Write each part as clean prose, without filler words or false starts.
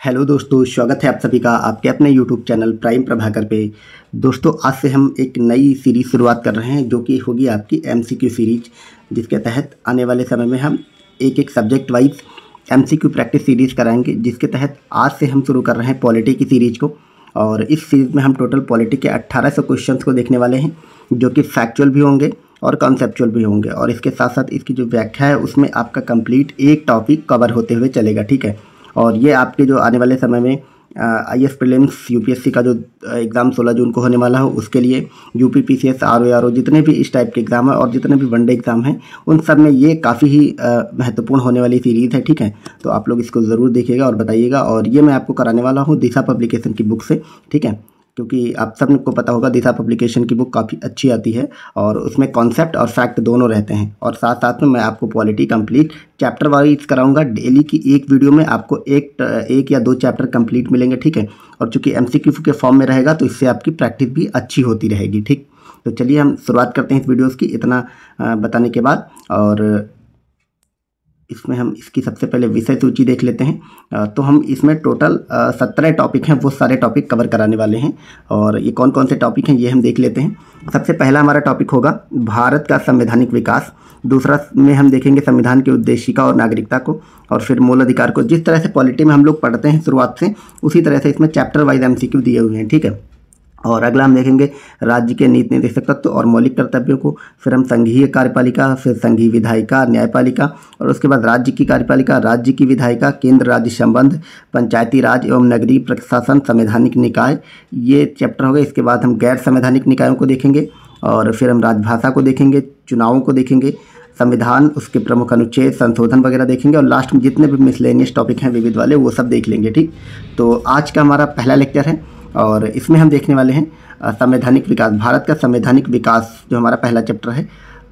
Hello दोस्तों, स्वागत है आप सभी का आपके अपने यूट्यूब चैनल प्राइम प्रभाकर पे। दोस्तों, आज से हम एक नई सीरीज़ शुरुआत कर रहे हैं जो कि होगी आपकी एमसीक्यू सीरीज, जिसके तहत आने वाले समय में हम एक एक subject wise MCQ practice series कराएंगे। जिसके तहत आज से हम शुरू कर रहे हैं पॉलिटी की सीरीज़ को, और इस सीरीज़ में हम टोटल पॉलिटी के 1800 क्वेश्चन को देखने वाले हैं, जो कि फैक्चुअल भी होंगे और कॉन्सेप्चुअल भी होंगे। और इसके साथ साथ इसकी जो व्याख्या है उसमें आपका कंप्लीट एक टॉपिक कवर होते हुए चलेगा, ठीक है। और ये आपके जो आने वाले समय में आईएएस प्रीलिम्स यूपीएससी का जो एग्ज़ाम 16 जून को होने वाला हो, उसके लिए यूपी पीसीएस आरओ जितने भी इस टाइप के एग्ज़ाम है और जितने भी वनडे एग्ज़ाम हैं, उन सब में ये काफ़ी ही महत्वपूर्ण होने वाली सीरीज़ है, ठीक है। तो आप लोग इसको ज़रूर देखिएगा और बताइएगा। और ये मैं आपको कराने वाला हूँ दिशा पब्लिकेशन की बुक से, ठीक है, क्योंकि आप सबको पता होगा दिशा पब्लिकेशन की बुक काफ़ी अच्छी आती है और उसमें कॉन्सेप्ट और फैक्ट दोनों रहते हैं। और साथ साथ में मैं आपको पॉलिटी कंप्लीट चैप्टर वाइज कराऊंगा। डेली की एक वीडियो में आपको एक या दो चैप्टर कंप्लीट मिलेंगे, ठीक है। और चूंकि एमसीक्यू के फॉर्म में रहेगा तो इससे आपकी प्रैक्टिस भी अच्छी होती रहेगी, ठीक। तो चलिए हम शुरुआत करते हैं इस वीडियोज़ की इतना बताने के बाद। और इसमें हम इसकी सबसे पहले विषय सूची देख लेते हैं। तो हम इसमें टोटल 17 टॉपिक हैं, वो सारे टॉपिक कवर कराने वाले हैं। और ये कौन कौन से टॉपिक हैं ये हम देख लेते हैं। सबसे पहला हमारा टॉपिक होगा भारत का संवैधानिक विकास। दूसरा में हम देखेंगे संविधान की उद्देशिका और नागरिकता को, और फिर मूल अधिकार को। जिस तरह से पॉलिटी में हम लोग पढ़ते हैं शुरुआत से, उसी तरह से इसमें चैप्टर वाइज एमसीक्यू दिए हुए हैं, ठीक है। और अगला हम देखेंगे राज्य के नीति निर्देशक तत्व और मौलिक कर्तव्यों को। फिर हम संघीय कार्यपालिका, फिर संघीय विधायिका, न्यायपालिका, और उसके बाद राज्य की कार्यपालिका, राज्य की विधायिका, केंद्र राज्य संबंध, पंचायती राज एवं नगरीय प्रशासन, संवैधानिक निकाय, ये चैप्टर हो गए। इसके बाद हम गैर संवैधानिक निकायों को देखेंगे, और फिर हम राजभाषा को देखेंगे, चुनावों को देखेंगे, संविधान, उसके प्रमुख अनुच्छेद, संशोधन वगैरह देखेंगे। और लास्ट में जितने भी मिसलेनियस टॉपिक हैं विविध वाले, वो सब देख लेंगे, ठीक। तो आज का हमारा पहला लेक्चर है और इसमें हम देखने वाले हैं संवैधानिक विकास। भारत का संवैधानिक विकास जो हमारा पहला चैप्टर है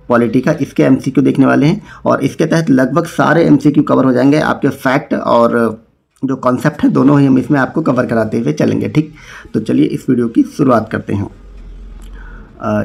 पॉलिटी का, इसके एमसीक्यू देखने वाले हैं। और इसके तहत लगभग सारे एमसीक्यू कवर हो जाएंगे। आपके फैक्ट और जो कॉन्सेप्ट है दोनों ही हम इसमें आपको कवर कराते हुए चलेंगे, ठीक। तो चलिए इस वीडियो की शुरुआत करते हैं।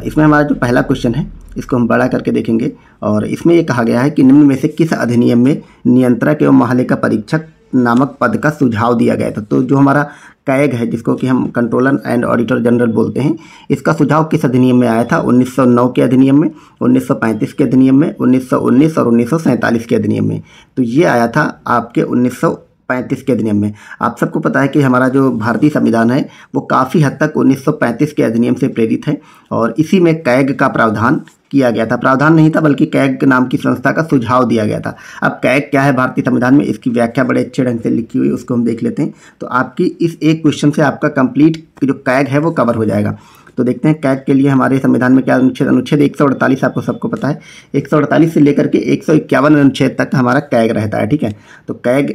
इसमें हमारा जो पहला क्वेश्चन है इसको हम बड़ा करके देखेंगे। और इसमें ये कहा गया है कि निम्न में से किस अधिनियम में नियंत्रक एवं महालेखा परीक्षक नामक पद का सुझाव दिया गया था। तो जो हमारा कैग है, जिसको कि हम कंट्रोलर एंड ऑडिटर जनरल बोलते हैं, इसका सुझाव किस अधिनियम में आया था? 1909 के अधिनियम में, 1935 के अधिनियम में, 1919 और 1947 के अधिनियम में। तो ये आया था आपके 1935 के अधिनियम में। आप सबको पता है कि हमारा जो भारतीय संविधान है वो काफ़ी हद तक 1935 के अधिनियम से प्रेरित है, और इसी में कैग का प्रावधान किया गया था। प्रावधान नहीं था बल्कि कैग नाम की संस्था का सुझाव दिया गया था। अब कैग क्या है भारतीय संविधान में, इसकी व्याख्या बड़े अच्छे ढंग से लिखी हुई, उसको हम देख लेते हैं। तो आपकी इस एक क्वेश्चन से आपका कंप्लीट जो कैग है वो कवर हो जाएगा। तो देखते हैं कैग के लिए हमारे संविधान में क्या अनुच्छेद 148 आपको सबको पता है। 148 से लेकर के 151 अनुच्छेद तक हमारा कैग रहता है, ठीक है। तो कैग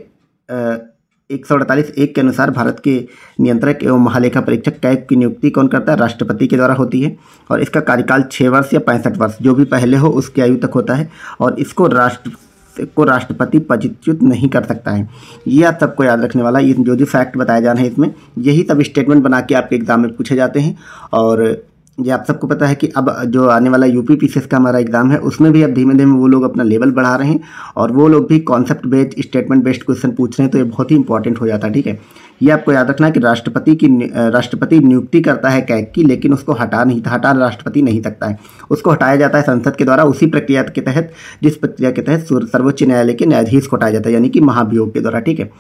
148(1) के अनुसार भारत के नियंत्रक एवं महालेखा परीक्षक कैग की नियुक्ति कौन करता है? राष्ट्रपति के द्वारा होती है। और इसका कार्यकाल 6 वर्ष या 65 वर्ष, जो भी पहले हो उसकी आयु तक होता है। और इसको राष्ट्रपति पदच्युत नहीं कर सकता है। ये आप सबको याद रखने वाला, ये जो फैक्ट बताए जा रहे हैं इसमें, यही सब स्टेटमेंट बना के आपके एग्जाम में पूछे जाते हैं। और ये आप सबको पता है कि अब जो आने वाला यूपी पीसीएस का हमारा एग्जाम है उसमें भी अब धीमे धीमे वो लोग अपना लेवल बढ़ा रहे हैं, और वो लोग भी concept based statement based question पूछ रहे हैं। तो ये बहुत ही इंपॉर्टेंट हो जाता है, ठीक है। ये आपको याद रखना है कि राष्ट्रपति नियुक्ति करता है कैग की, लेकिन उसको हटा राष्ट्रपति नहीं सकता है। उसको हटाया जाता है संसद के द्वारा, उसी प्रक्रिया के तहत, जिस प्रक्रिया के तहत सर्वोच्च न्यायालय के न्यायाधीश को हटाया जाता है, यानी कि महाभियोग के द्वारा, ठीक है।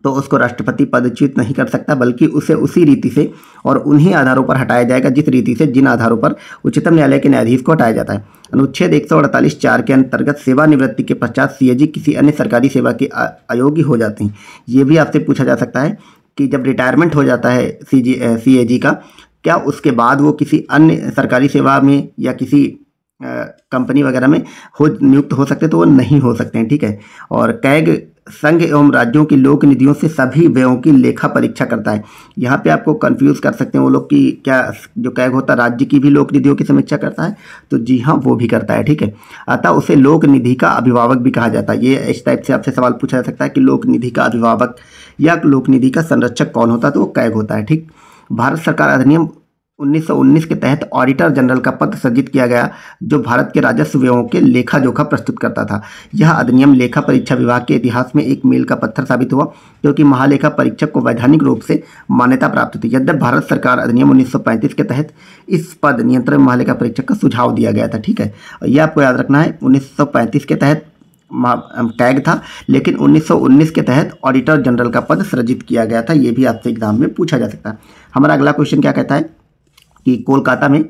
तो उसको राष्ट्रपति पदच्युत नहीं कर सकता, बल्कि उसे उसी रीति से और उन्हीं आधारों पर हटाया जाएगा जिस रीति से, जिन आधारों पर उच्चतम न्यायालय के न्यायाधीश को हटाया जाता है। अनुच्छेद 148(4) के अंतर्गत सेवानिवृत्ति के पश्चात सीएजी किसी अन्य सरकारी सेवा के अयोग्य हो जाते हैं। ये भी आपसे पूछा जा सकता है कि जब रिटायरमेंट हो जाता है सीएजी का, क्या उसके बाद वो किसी अन्य सरकारी सेवा में या किसी कंपनी वगैरह में नियुक्त हो सकते? तो वो नहीं हो सकते हैं, ठीक है। और कैग संघ एवं राज्यों की लोक निधियों से सभी व्ययों की लेखा परीक्षा करता है। यहाँ पे आपको कंफ्यूज कर सकते हैं वो लोग कि क्या जो कैग होता है राज्य की भी लोक निधियों की समीक्षा करता है? तो जी हाँ, वो भी करता है, ठीक है। अतः उसे लोक निधि का अभिभावक भी कहा जाता है। ये इस टाइप से आपसे सवाल पूछा जा सकता है कि लोक निधि का अभिभावक या लोक निधि का संरक्षक कौन होता है? तो वो कैग होता है, ठीक। भारत सरकार अधिनियम 1919 के तहत ऑडिटर जनरल का पद सृजित किया गया, जो भारत के राजस्व व्ययों के लेखा जोखा प्रस्तुत करता था। यह अधिनियम लेखा परीक्षा विभाग के इतिहास में एक मील का पत्थर साबित हुआ, क्योंकि महालेखा परीक्षक को वैधानिक रूप से मान्यता प्राप्त थी। यद्यपि भारत सरकार अधिनियम 1935 के तहत इस पद नियंत्रण महालेखा परीक्षक का सुझाव दिया गया था। ठीक है, यह आपको याद रखना है। 1935 के तहत टैग था, लेकिन 1919 के तहत ऑडिटर जनरल का पद सृजित किया गया था। ये भी आपसे एग्जाम में पूछा जा सकता है। हमारा अगला क्वेश्चन क्या कहता है कि कोलकाता में,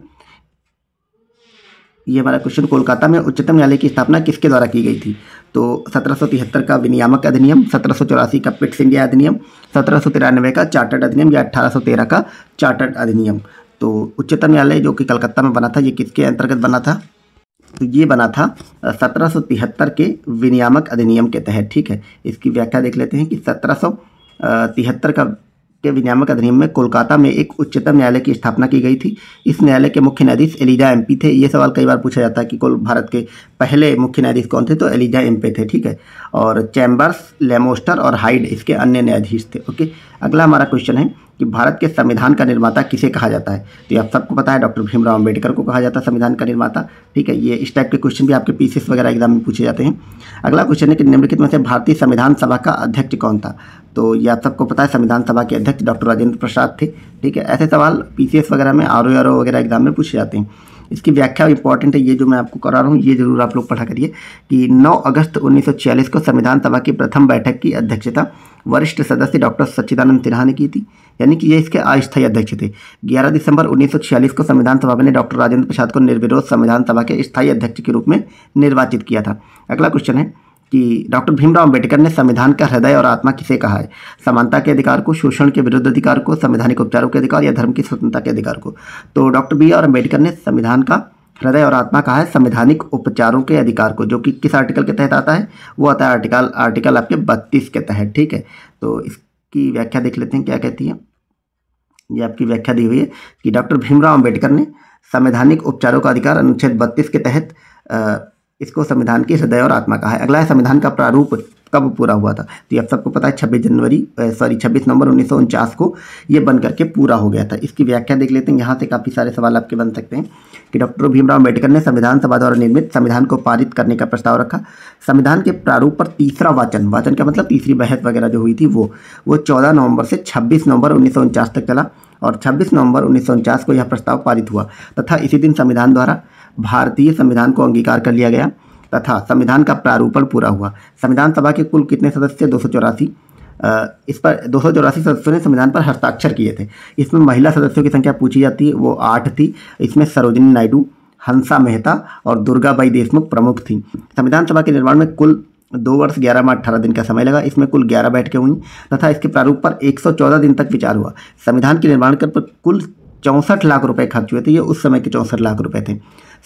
ये हमारा क्वेश्चन, कोलकाता में उच्चतम न्यायालय की स्थापना किसके द्वारा की गई थी? तो 1773 का विनियामक अधिनियम, 1784 का पिट्स इंडिया अधिनियम, 1793 का चार्टर्ड अधिनियम या 1813 का चार्टर्ड अधिनियम। तो उच्चतम न्यायालय जो कि कलकत्ता में बना था, ये किसके अंतर्गत बना था? तो ये बना था 1773 के विनियामक अधिनियम के तहत। ठीक है, इसकी व्याख्या देख लेते हैं कि 1773 का के विनियामक अधिनियम में कोलकाता में एक उच्चतम न्यायालय की स्थापना की गई थी। इस न्यायालय के मुख्य न्यायाधीश एलिजा एमपी थे। ये सवाल कई बार पूछा जाता है कि भारत के पहले मुख्य न्यायाधीश कौन थे? तो एलिजा एमपी थे। ठीक है, और चैम्बर्स, लेमोस्टर और हाइड इसके अन्य न्यायाधीश थे। ओके, अगला हमारा क्वेश्चन है कि भारत के संविधान का निर्माता किसे कहा जाता है? तो ये आप सबको पता है, डॉक्टर भीमराव अम्बेडकर को कहा जाता है संविधान का निर्माता। ठीक है, ये इस टाइप के क्वेश्चन भी आपके पीसीएस वगैरह एग्जाम में पूछे जाते हैं। अगला क्वेश्चन है कि निम्नलिखित में से भारतीय संविधान सभा का अध्यक्ष कौन था? तो ये आप सबको पता है, संविधान सभा के अध्यक्ष डॉक्टर राजेंद्र प्रसाद थे। ठीक है, ऐसे सवाल पीसीएस वगैरह में, आरओ वगैरह एग्जाम में पूछे जाते हैं। इसकी व्याख्या इंपॉर्टेंट है, ये जो मैं आपको करा रहा हूँ ये जरूर आप लोग पढ़ा करिए कि 9 अगस्त 1946 को संविधान सभा की प्रथम बैठक की अध्यक्षता वरिष्ठ सदस्य डॉक्टर सच्चिदानंद सिन्हा ने की थी, यानी कि ये इसके अस्थायी अध्यक्ष थे। 11 दिसंबर 1946 को संविधान सभा ने डॉक्टर राजेंद्र प्रसाद को निर्विरोध संविधान सभा के स्थायी अध्यक्ष के रूप में निर्वाचित किया था। अगला क्वेश्चन है कि डॉक्टर भीमराव अम्बेडकर ने संविधान का हृदय और आत्मा किसे कहा है? समानता के अधिकार को, शोषण के विरुद्ध अधिकार को, संवैधानिक उपचारों के अधिकार या धर्म की स्वतंत्रता के अधिकार को? तो डॉक्टर बी आर अम्बेडकर ने संविधान का हृदय और आत्मा कहा है संवैधानिक उपचारों के अधिकार को, जो कि किस आर्टिकल के तहत आता है? वो आता है आर्टिकल आपके 32 के तहत। ठीक है, तो इसकी व्याख्या देख लेते हैं क्या कहती है। ये आपकी व्याख्या दी हुई है कि डॉक्टर भीमराव अम्बेडकर ने संवैधानिक उपचारों का अधिकार अनुच्छेद 32 के तहत इसको संविधान की हृदय और आत्मा कहा है। अगला है संविधान का प्रारूप कब पूरा हुआ था? तो ये आप सबको पता है 26 नवंबर 1949 को ये बन करके पूरा हो गया था। इसकी व्याख्या देख लेते हैं। यहाँ से काफ़ी सारे सवाल आपके बन सकते हैं कि डॉक्टर भीमराव अम्बेडकर ने संविधान सभा द्वारा निर्मित संविधान को पारित करने का प्रस्ताव रखा। संविधान के प्रारूप पर तीसरा वाचन का मतलब तीसरी बहस वगैरह जो हुई थी वो 14 नवंबर से 26 नवंबर 1949 तक चला और 26 नवंबर 1949 को यह प्रस्ताव पारित हुआ तथा इसी दिन संविधान द्वारा भारतीय संविधान को अंगीकार कर लिया गया तथा संविधान का प्रारूपण पूरा हुआ। संविधान सभा के कुल कितने सदस्य? 284। इस पर 284 सदस्यों ने संविधान पर हस्ताक्षर किए थे। इसमें महिला सदस्यों की संख्या पूछी जाती है, वो 8 थी। इसमें सरोजिनी नायडू, हंसा मेहता और दुर्गाबाई देशमुख प्रमुख थी। संविधान सभा के निर्माण में कुल 2 वर्ष 11 माह 18 दिन का समय लगा। इसमें कुल 11 बैठकें हुई तथा इसके प्रारूप पर 114 दिन तक विचार हुआ। संविधान के निर्माण पर कुल 64 लाख रुपए खर्च हुए थे। ये उस समय के 64 लाख रुपए थे।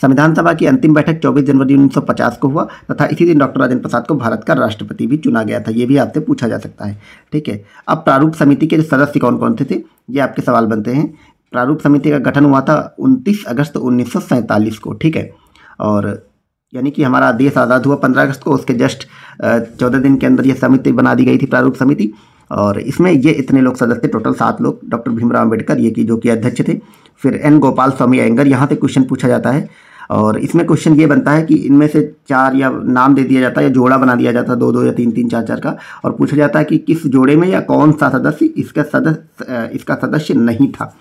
संविधान सभा की अंतिम बैठक 24 जनवरी 1950 को हुआ तथा इसी दिन डॉक्टर राजेंद्र प्रसाद को भारत का राष्ट्रपति भी चुना गया था। ये भी आपसे पूछा जा सकता है। ठीक है, अब प्रारूप समिति के सदस्य कौन कौन थे ये आपके सवाल बनते हैं। प्रारूप समिति का गठन हुआ था 29 अगस्त 1947 को। ठीक है, और यानी कि हमारा देश आज़ाद हुआ 15 अगस्त को, उसके जस्ट 14 दिन के अंदर ये समिति बना दी गई थी, प्रारूप समिति। और इसमें ये इतने लोग सदस्य, टोटल 7 लोग। डॉक्टर भीमराव अम्बेडकर ये की जो कि अध्यक्ष थे। फिर एन गोपाल स्वामी अयंगर, यहाँ से क्वेश्चन पूछा जाता है और इसमें क्वेश्चन ये बनता है कि इनमें से 4 या नाम दे दिया जाता है या जोड़ा बना दिया जाता है, 2-2 या 3-3, 4-4 का, और पूछा जाता है कि किस जोड़े में या कौन सा सदस्य इसका सदस्य नहीं था।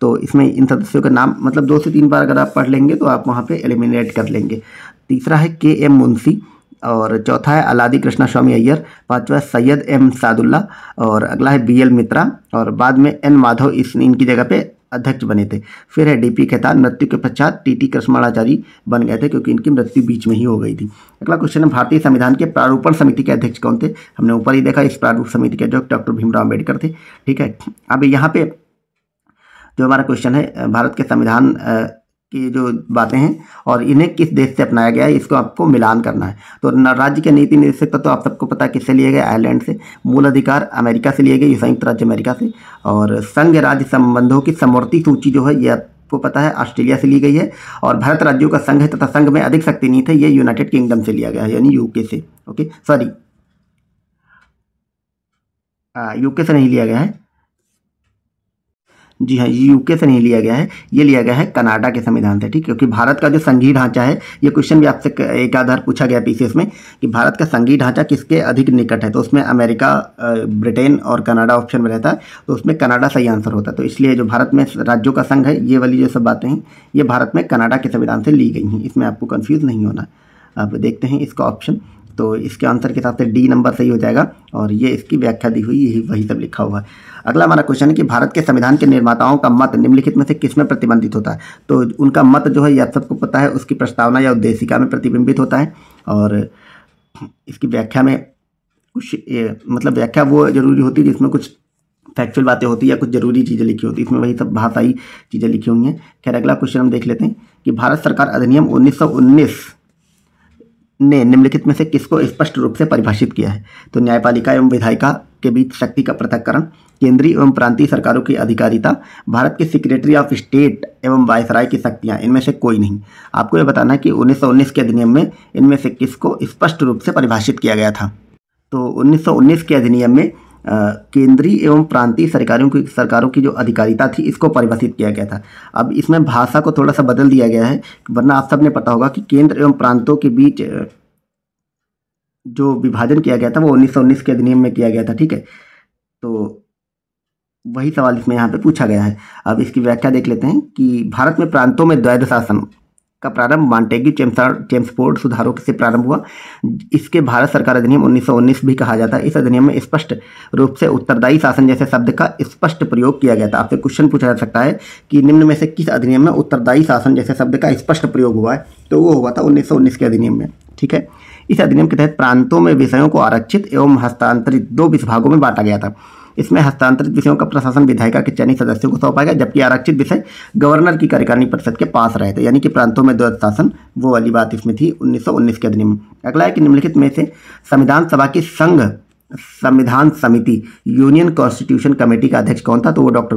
तो इसमें इन सदस्यों का नाम मतलब 2 से 3 बार अगर आप पढ़ लेंगे तो आप वहाँ पे एलिमिनेट कर लेंगे। तीसरा है के.एम. मुंशी और चौथा है अलादी कृष्णा स्वामी अय्यर, पांचवा सैयद एम सादुल्ला और अगला है बी.एल. मित्रा और बाद में एन माधव इनकी जगह पे अध्यक्ष बने थे। फिर है डी.पी. खेतान। मृत्यु के पश्चात टी.टी. कृष्णमाचारी बन गए थे क्योंकि इनकी मृत्यु बीच में ही हो गई थी। अगला क्वेश्चन है भारतीय संविधान के प्रारूपण समिति के अध्यक्ष कौन थे? हमने ऊपर ही देखा, इस प्रारूप समिति के अध्यक्ष डॉक्टर भीमराव अम्बेडकर थे। ठीक है, अब यहाँ पे जो हमारा क्वेश्चन है भारत के संविधान की जो बातें हैं और इन्हें किस देश से अपनाया गया है, इसको आपको मिलान करना है। तो राज्य के नीति निर्देशक तो आप सबको पता है किससे लिए गए? आयरलैंड से। मूल अधिकार अमेरिका से लिए गए, संयुक्त राज्य अमेरिका से। और संघ राज्य संबंधों की समवर्ती सूची जो है ये आपको पता है ऑस्ट्रेलिया से ली गई है। और भारत राज्यों का संघ है तथा संघ में अधिक शक्ति नहीं थे, ये यूनाइटेड किंगडम से लिया गया है, यानी यूके से। ओके, सॉरी, यूके से नहीं लिया गया है, जी हाँ, यूके से नहीं लिया गया है, ये लिया गया है कनाडा के संविधान से, ठीक है। क्योंकि भारत का जो संघीय ढांचा है, ये क्वेश्चन भी आपसे एक आधार पूछा गया पीसीएस में कि भारत का संघीय ढांचा किसके अधिक निकट है, तो उसमें अमेरिका, ब्रिटेन और कनाडा ऑप्शन में रहता है, तो उसमें कनाडा सही आंसर होता है। तो इसलिए जो भारत में राज्यों का संघ है, ये वाली जो सब बातें हैं, ये भारत में कनाडा के संविधान से ली गई हैं, इसमें आपको कन्फ्यूज़ नहीं होना। अब देखते हैं इसका ऑप्शन, तो इसके आंसर के हिसाब से डी नंबर सही हो जाएगा, और ये इसकी व्याख्या दी हुई, यही वही सब लिखा हुआ है। अगला हमारा क्वेश्चन है कि भारत के संविधान के निर्माताओं का मत निम्नलिखित में से किसमें प्रतिबंधित होता है। तो उनका मत जो है, ये आप सबको पता है, उसकी प्रस्तावना या उद्देशिका में प्रतिबिंबित होता है। और इसकी व्याख्या में कुछ मतलब व्याख्या वो जरूरी होती है जिसमें कुछ फैक्चुअल बातें होती है या कुछ जरूरी चीज़ें लिखी होती है, इसमें वही सब भाषाई चीज़ें लिखी हुई हैं। खैर, अगला क्वेश्चन हम देख लेते हैं कि भारत सरकार अधिनियम 1919 ने निम्नलिखित में से किसको स्पष्ट रूप से परिभाषित किया है। तो न्यायपालिका एवं विधायिका के बीच शक्ति का पृथक्करण, केंद्रीय एवं प्रांतीय सरकारों की अधिकारिता, भारत के सेक्रेटरी ऑफ स्टेट एवं वायसराय की शक्तियां, इनमें से कोई नहीं। आपको यह बताना है कि 1919 के अधिनियम में इनमें से किसको स्पष्ट रूप से परिभाषित किया गया था। तो 1919 के अधिनियम में केंद्रीय एवं प्रांतीय सरकारों की जो अधिकारिता थी, इसको परिभाषित किया गया था। अब इसमें भाषा को थोड़ा सा बदल दिया गया है, वरना आप सबने पता होगा कि केंद्र एवं प्रांतों के बीच जो विभाजन किया गया था वो 1919 के अधिनियम में किया गया था, ठीक है। तो वही सवाल इसमें यहाँ पे पूछा गया है। अब इसकी व्याख्या देख लेते हैं कि भारत में प्रांतों में द्वैध शासन का प्रारंभ मॉन्टेग्यू चेम्सफोर्ड सुधारों से प्रारंभ हुआ। इसके भारत सरकार अधिनियम 1919 भी कहा जाता है। इस अधिनियम में स्पष्ट रूप से उत्तरदायी शासन जैसे शब्द का स्पष्ट प्रयोग किया गया था। आपसे क्वेश्चन पूछा जा सकता है कि निम्न में से किस अधिनियम में उत्तरदायी शासन जैसे शब्द का स्पष्ट प्रयोग हुआ है, तो वो हुआ था 1919 के अधिनियम में, ठीक है। इस अधिनियम के तहत प्रांतों में विषयों को आरक्षित एवं हस्तांतरित 2 विभागों में बांटा गया था। इसमें हस्तांतरित विषयों का प्रशासन विधायिका के चयनित सदस्यों को सौंपा गया, जबकि आरक्षित विषय गवर्नर की कार्यकारिणी परिषद के पास रहे थे। यानी कि प्रांतों में द्वैध शासन, वो वाली बात इसमें थी 1919 के अधिनियम में। अगला है कि निम्नलिखित में से संविधान सभा की संघ संविधान समिति यूनियन कॉन्स्टिट्यूशन कमेटी का अध्यक्ष कौन था। तो वो डॉक्टर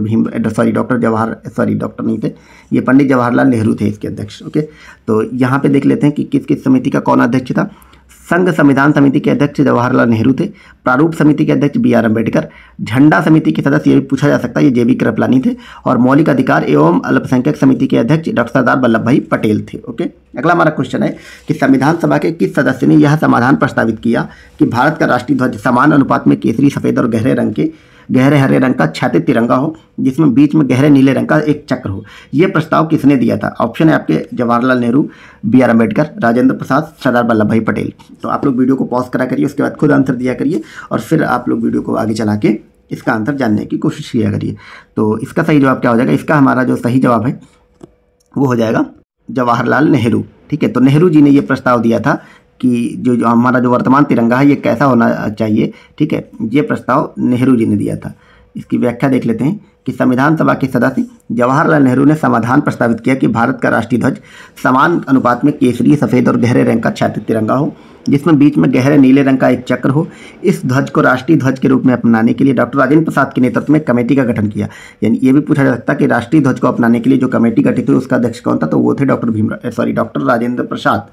नहीं थे, ये पंडित जवाहरलाल नेहरू थे इसके अध्यक्ष, ओके। तो यहाँ पे देख लेते हैं कि किस किस समिति का कौन अध्यक्ष था। संघ संविधान समिति के अध्यक्ष जवाहरलाल नेहरू थे, प्रारूप समिति के अध्यक्ष BR अम्बेडकर, झंडा समिति के सदस्य, ये भी पूछा जा सकता है, ये JB कृपलानी थे, और मौलिक अधिकार एवं अल्पसंख्यक समिति के अध्यक्ष डॉक्टर सरदार वल्लभ भाई पटेल थे, ओके। अगला हमारा क्वेश्चन है कि संविधान सभा के किस सदस्य ने यह समाधान प्रस्तावित किया कि भारत का राष्ट्रीय ध्वज समान अनुपात में केसरी, सफेद और गहरे हरे रंग का क्षैतिज तिरंगा हो, जिसमें बीच में गहरे नीले रंग का एक चक्र हो। यह प्रस्ताव किसने दिया था। ऑप्शन है आपके जवाहरलाल नेहरू, BR अम्बेडकर, राजेंद्र प्रसाद, सरदार वल्लभ भाई पटेल। तो आप लोग वीडियो को पॉज करा करिए, उसके बाद खुद आंसर दिया करिए, और फिर आप लोग वीडियो को आगे चला के इसका आंसर जानने की कोशिश किया करिए। तो इसका सही जवाब क्या हो जाएगा। इसका हमारा जो सही जवाब है वो हो जाएगा जवाहरलाल नेहरू, ठीक है। तो नेहरू जी ने ये प्रस्ताव दिया था कि जो हमारा जो वर्तमान तिरंगा है ये कैसा होना चाहिए, ठीक है। ये प्रस्ताव नेहरू जी ने दिया था। इसकी व्याख्या देख लेते हैं कि संविधान सभा के सदस्य जवाहरलाल नेहरू ने समाधान प्रस्तावित किया कि भारत का राष्ट्रीय ध्वज समान अनुपात में केसरी, सफेद और गहरे रंग का क्षैतिज तिरंगा हो, जिसमें बीच में गहरे नीले रंग का एक चक्र हो। इस ध्वज को राष्ट्रीय ध्वज के रूप में अपनाने के लिए डॉक्टर राजेंद्र प्रसाद के नेतृत्व में कमेटी का गठन किया। यानी ये भी पूछा जा सकता है कि राष्ट्रीय ध्वज को अपनाने के लिए जो कमेटी गठित हुई उसका अध्यक्ष कौन था। तो वो थे डॉक्टर राजेंद्र प्रसाद।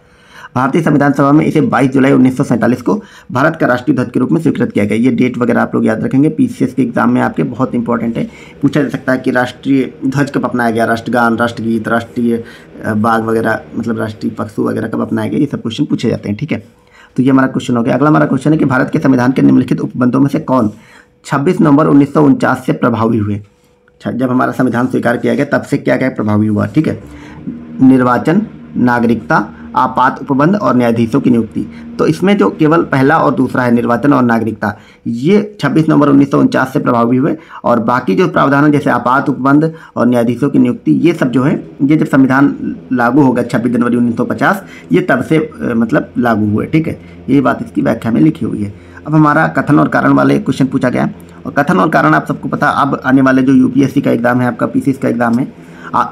भारतीय संविधान सभा में इसे 22 जुलाई 1947 को भारत का राष्ट्रीय ध्वज के रूप में स्वीकृत किया गया। ये डेट वगैरह आप लोग याद रखेंगे, पीसीएस के एग्जाम में आपके बहुत इंपॉर्टेंट है। पूछा जा सकता है कि राष्ट्रीय ध्वज कब अपनाया गया, राष्ट्रगान, राष्ट्रगीत, राष्ट्रीय बाग वगैरह, मतलब राष्ट्रीय पशु वगैरह कब अपनाया गया, ये सब क्वेश्चन पूछे जाते हैं, ठीक है। तो ये हमारा क्वेश्चन हो गया। अगला हमारा क्वेश्चन है कि भारत के संविधान के निम्नलिखित उपबंधों में से कौन 26 नवंबर 1949 से प्रभावी हुए। जब हमारा संविधान स्वीकार किया गया तब से क्या क्या प्रभावी हुआ, ठीक है। निर्वाचन, नागरिकता, आपात उपबंध और न्यायाधीशों की नियुक्ति। तो इसमें जो केवल पहला और दूसरा है, निर्वाचन और नागरिकता, ये 26 नवंबर 1949 से प्रभावी हुए, और बाकी जो प्रावधान है जैसे आपात उपबंध और न्यायाधीशों की नियुक्ति, ये सब जो है ये जब संविधान लागू होगा 26 जनवरी 1950, ये तब से मतलब लागू हुए, ठीक है। ये बात इसकी व्याख्या में लिखी हुई है। अब हमारा कथन और कारण वाले क्वेश्चन पूछा गया, और कथन और कारण आप सबको पता, अब आने वाले जो UPSC का एग्जाम है, आपका PCS का एग्जाम है,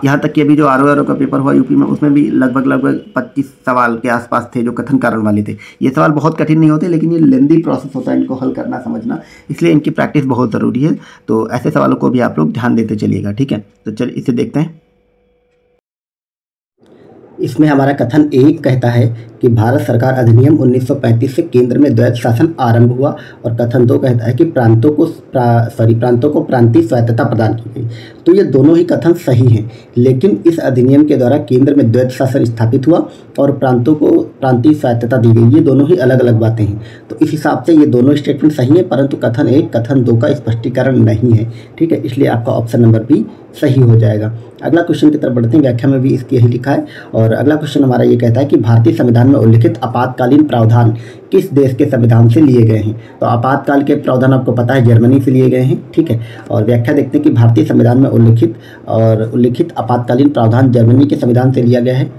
यहाँ तक कि अभी जो RO का पेपर हुआ यूपी में, उसमें भी लगभग 25 सवाल के आसपास थे जो कथन कारण वाले थे। ये सवाल बहुत कठिन नहीं होते, लेकिन ये लेंदी प्रोसेस होता है इनको हल करना, समझना, इसलिए इनकी प्रैक्टिस बहुत ज़रूरी है। तो ऐसे सवालों को भी आप लोग ध्यान देते चलिएगा, ठीक है। तो चलिए इसे देखते हैं। इसमें हमारा कथन 1 कहता है कि भारत सरकार अधिनियम 1935 से केंद्र में द्वैध शासन आरंभ हुआ, और कथन 2 कहता है कि प्रांतों को प्रांतीय स्वायत्तता प्रदान की गई। तो ये दोनों ही कथन सही हैं, लेकिन इस अधिनियम के द्वारा केंद्र में द्वैध शासन स्थापित हुआ और प्रांतों को प्रांतीय स्वायत्तता दी गई। ये दोनों ही अलग अलग बातें हैं। तो इस हिसाब से ये दोनों स्टेटमेंट सही है, परंतु कथन 1 कथन 2 का स्पष्टीकरण नहीं है। ठीक है, इसलिए आपका ऑप्शन नंबर बी सही हो जाएगा। अगला क्वेश्चन की तरफ बढ़ते हैं। व्याख्या में भी इसकी यही लिखा है और अगला क्वेश्चन हमारा ये कहता है कि भारतीय संविधान में उल्लिखित आपातकालीन प्रावधान किस देश के संविधान से लिए गए हैं। तो आपातकाल के प्रावधान आपको पता है जर्मनी से लिए गए हैं। ठीक है, और व्याख्या देखते हैं कि भारतीय संविधान में उल्लिखित आपातकालीन प्रावधान जर्मनी के संविधान से लिया गया है।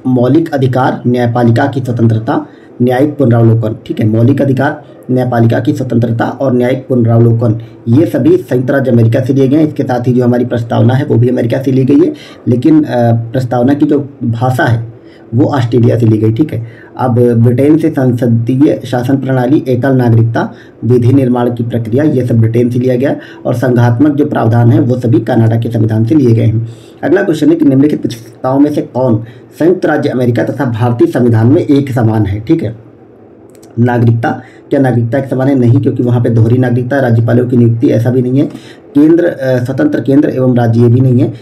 मौलिक अधिकार, न्यायपालिका की स्वतंत्रता, न्यायिक पुनरावलोकन। ठीक है, मौलिक अधिकार, न्यायपालिका की स्वतंत्रता और न्यायिक पुनरावलोकन ये सभी संयुक्त राज्य अमेरिका से लिए गए हैं। इसके साथ ही जो हमारी प्रस्तावना है वो भी अमेरिका से ली गई है, लेकिन प्रस्तावना की जो भाषा है वो ऑस्ट्रेलिया से ली गई। ठीक है, अब ब्रिटेन से संसदीय शासन प्रणाली, एकल नागरिकता, विधि निर्माण की प्रक्रिया, ये सब ब्रिटेन से लिया गया और संघात्मक जो प्रावधान है वो सभी कनाडा के संविधान से लिए गए हैं। अगला क्वेश्चन है कि निम्नलिखित प्रस्तावों में से कौन संयुक्त राज्य अमेरिका तथा भारतीय संविधान में एक समान है। ठीक है, नागरिकता, क्या नागरिकता एक समान है? नहीं, क्योंकि वहाँ पे दोहरी नागरिकता, राज्यपालों की नियुक्ति ऐसा भी नहीं है। केंद्र, स्वतंत्र केंद्र एवं राज्य ये भी नहीं है।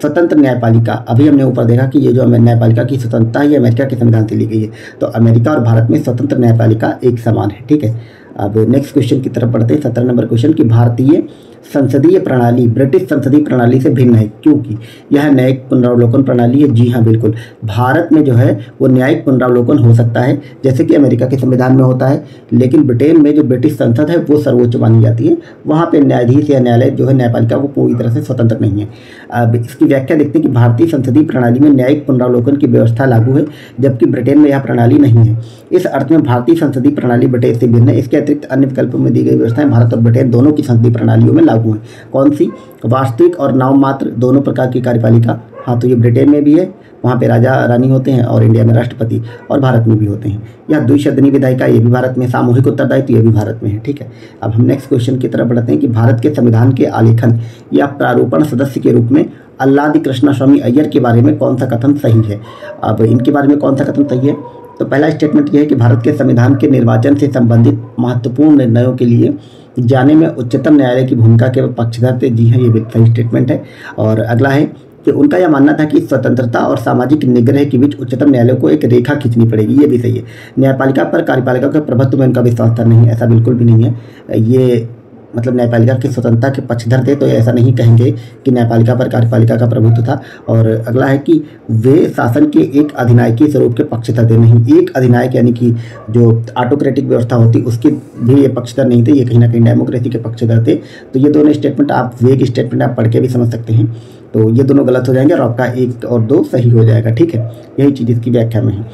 स्वतंत्र न्यायपालिका, अभी हमने ऊपर देखा कि ये जो न्यायपालिका की स्वतंत्रता है ये अमेरिका के संविधान से ली गई है। तो अमेरिका और भारत में स्वतंत्र न्यायपालिका एक समान है। ठीक है, अब नेक्स्ट क्वेश्चन की तरफ बढ़ते हैं। 17 नंबर क्वेश्चन कि भारतीय संसदीय प्रणाली ब्रिटिश संसदीय प्रणाली से भिन्न है क्योंकि यह न्यायिक पुनरावलोकन प्रणाली है। जी हाँ, बिल्कुल, भारत में जो है वो न्यायिक पुनरावलोकन हो सकता है जैसे कि अमेरिका के संविधान में होता है, लेकिन ब्रिटेन में जो ब्रिटिश संसद है वो सर्वोच्च मानी जाती है। वहाँ पे न्यायाधीश या न्यायालय जो है न्यायपालिका वो पूरी तरह से स्वतंत्र नहीं है। अब इसकी व्याख्या देखते हैं कि भारतीय संसदीय प्रणाली में न्यायिक पुनरावलोकन की व्यवस्था लागू है, जबकि ब्रिटेन में यह प्रणाली नहीं है। इस अर्थ में भारतीय संसदीय प्रणाली ब्रिटेन से भिन्न है। इसके अतिरिक्त अन्य विकल्पों में दी गई व्यवस्थाएं भारत और ब्रिटेन दोनों की संसदीय प्रणालियों में लागू हैं। कौन सी? वास्तविक और नाममात्र दोनों प्रकार की कार्यपालिका। हाँ, तो ये ब्रिटेन में भी है, वहाँ पे राजा रानी होते हैं, और इंडिया में राष्ट्रपति, और भारत में भी होते हैं। यह द्विसदनीय विधायिका, ये भी भारत में। सामूहिक उत्तरदायित्व, ये भी भारत में है। ठीक है, अब हम नेक्स्ट क्वेश्चन की तरफ बढ़ते हैं कि भारत के संविधान के आलेखन या प्रारूपण सदस्य के रूप में अल्लादी कृष्णस्वामी अय्यर के बारे में कौन सा कथन सही है। अब इनके बारे में कौन सा कथन सही है? तो पहला स्टेटमेंट यह है कि भारत के संविधान के निर्वाचन से संबंधित महत्वपूर्ण निर्णयों के लिए जाने में उच्चतम न्यायालय की भूमिका के पक्षधर थे। जी हाँ, ये भी सही स्टेटमेंट है। और अगला है कि उनका यह मानना था कि स्वतंत्रता और सामाजिक निग्रह के बीच उच्चतम न्यायालय को एक रेखा खींचनी पड़ेगी। ये भी सही है। न्यायपालिका पर कार्यपालिका के प्रभुत्व में उनका विश्वास नहीं है, ऐसा बिल्कुल भी नहीं है। ये मतलब न्यायपालिका की स्वतंत्रता के पक्षधर थे, तो ऐसा नहीं कहेंगे कि न्यायपालिका पर कार्यपालिका का प्रभुत्व था। और अगला है कि वे शासन के एक अधिनायकी स्वरूप के पक्षधर थे। नहीं, एक अधिनायक यानी कि जो ऑटोक्रेटिक व्यवस्था होती उसके भी ये पक्षधर नहीं थे, ये कहीं ना कहीं डेमोक्रेसी के पक्षधर थे। तो ये दोनों स्टेटमेंट आप वेग स्टेटमेंट आप पढ़ के भी समझ सकते हैं। तो ये दोनों गलत हो जाएंगे और आपका 1 और 2 सही हो जाएगा। ठीक है, यही चीज़ इसकी व्याख्या में है।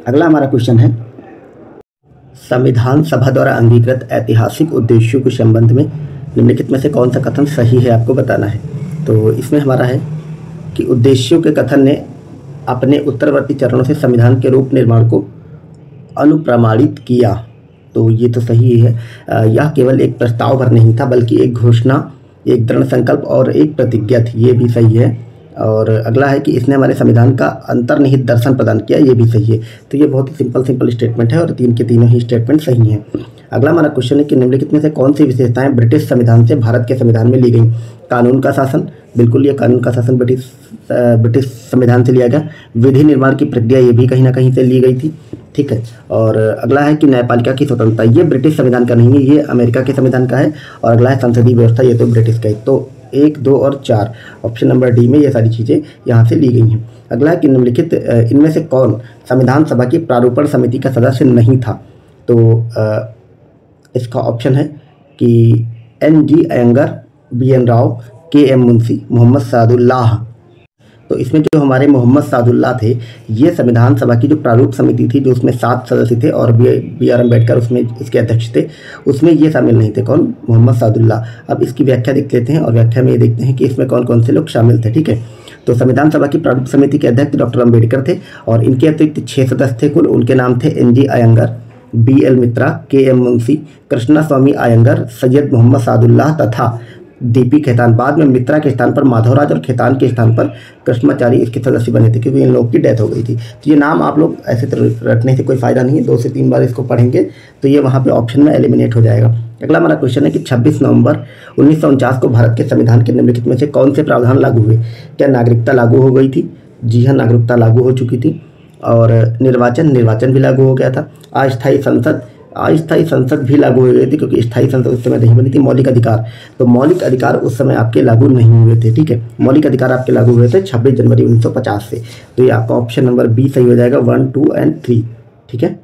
अगला हमारा क्वेश्चन है, संविधान सभा द्वारा अंगीकृत ऐतिहासिक उद्देश्यों के संबंध में निम्नलिखित में से कौन सा कथन सही है, आपको बताना है। तो इसमें हमारा है कि उद्देश्यों के कथन ने अपने उत्तरवर्ती चरणों से संविधान के रूप निर्माण को अनुप्रमाणित किया। तो ये तो सही है। यह केवल एक प्रस्ताव भर नहीं था, बल्कि एक घोषणा, एक दृढ़ संकल्प और एक प्रतिज्ञा थी। ये भी सही है। और अगला है कि इसने हमारे संविधान का अंतर्निहित दर्शन प्रदान किया। ये भी सही है। तो ये बहुत ही सिंपल स्टेटमेंट है और 3 के तीनों ही स्टेटमेंट सही हैं। अगला हमारा क्वेश्चन है कि निम्नलिखित में से कौन सी विशेषताएं ब्रिटिश संविधान से भारत के संविधान में ली गई। कानून का शासन, बिल्कुल ये कानून का शासन ब्रिटिश संविधान से लिया गया। विधि निर्माण की प्रक्रिया, ये भी कहीं ना कहीं से ली गई थी। ठीक है, और अगला है कि न्यायपालिका की स्वतंत्रता, ये ब्रिटिश संविधान का नहीं है, ये अमेरिका के संविधान का है। और अगला है संसदीय व्यवस्था, ये तो ब्रिटिश का है। तो 1, 2 और 4 ऑप्शन नंबर डी में ये सारी चीज़ें यहाँ से ली गई हैं। अगला है कि निम्नलिखित इनमें से कौन संविधान सभा की प्रारूपण समिति का सदस्य नहीं था। तो इसका ऑप्शन है कि NG Iyengar, BN Rao, KM Munshi, Mohammad Sadullah. तो इसमें जो हमारे मोहम्मद सादुल्लाह थे, ये संविधान सभा की जो प्रारूप समिति थी, जो उसमें 7 सदस्य थे और BR अम्बेडकर उसमें इसके अध्यक्ष थे, उसमें ये शामिल नहीं थे। कौन? मोहम्मद सादुल्लाह। अब इसकी व्याख्या देख लेते हैं और व्याख्या में ये देखते हैं कि इसमें कौन कौन से लोग शामिल थे। ठीक है, तो संविधान सभा की प्रारूप समिति के अध्यक्ष डॉक्टर अम्बेडकर थे और इनके अतिरिक्त 6 सदस्य थे कुल। उनके नाम थे NG अयंगर, BL मित्रा, KM मुंशी, कृष्णास्वामी अयंगर, सैयद मोहम्मद सादुल्लाह तथा DP खेतान। बाद में मित्रा के स्थान पर माधवराज और खेतान के स्थान पर कृष्णाचारी इसके सदस्य बने थे, क्योंकि इन लोगों की डेथ हो गई थी। तो ये नाम आप लोग ऐसे रटने से कोई फ़ायदा नहीं है, 2 से 3 बार इसको पढ़ेंगे तो ये वहाँ पे ऑप्शन में एलिमिनेट हो जाएगा। अगला हमारा क्वेश्चन है कि 26 नवंबर 1949 को भारत के संविधान के निम्नलिखित में से कौन से प्रावधान लागू हुए? क्या नागरिकता लागू हो गई थी? जी हाँ, नागरिकता लागू हो चुकी थी। और निर्वाचन भी लागू हो गया था। अस्थायी संसद भी लागू हो गई थी, क्योंकि स्थायी संसद उस समय नहीं बनी थी। मौलिक अधिकार उस समय आपके लागू नहीं हुए थे, ठीक है। मौलिक अधिकार आपके लागू हुए थे 26 जनवरी 1950 से। तो ये आपका ऑप्शन नंबर बी सही हो जाएगा, 1, 2 एंड 3, ठीक है।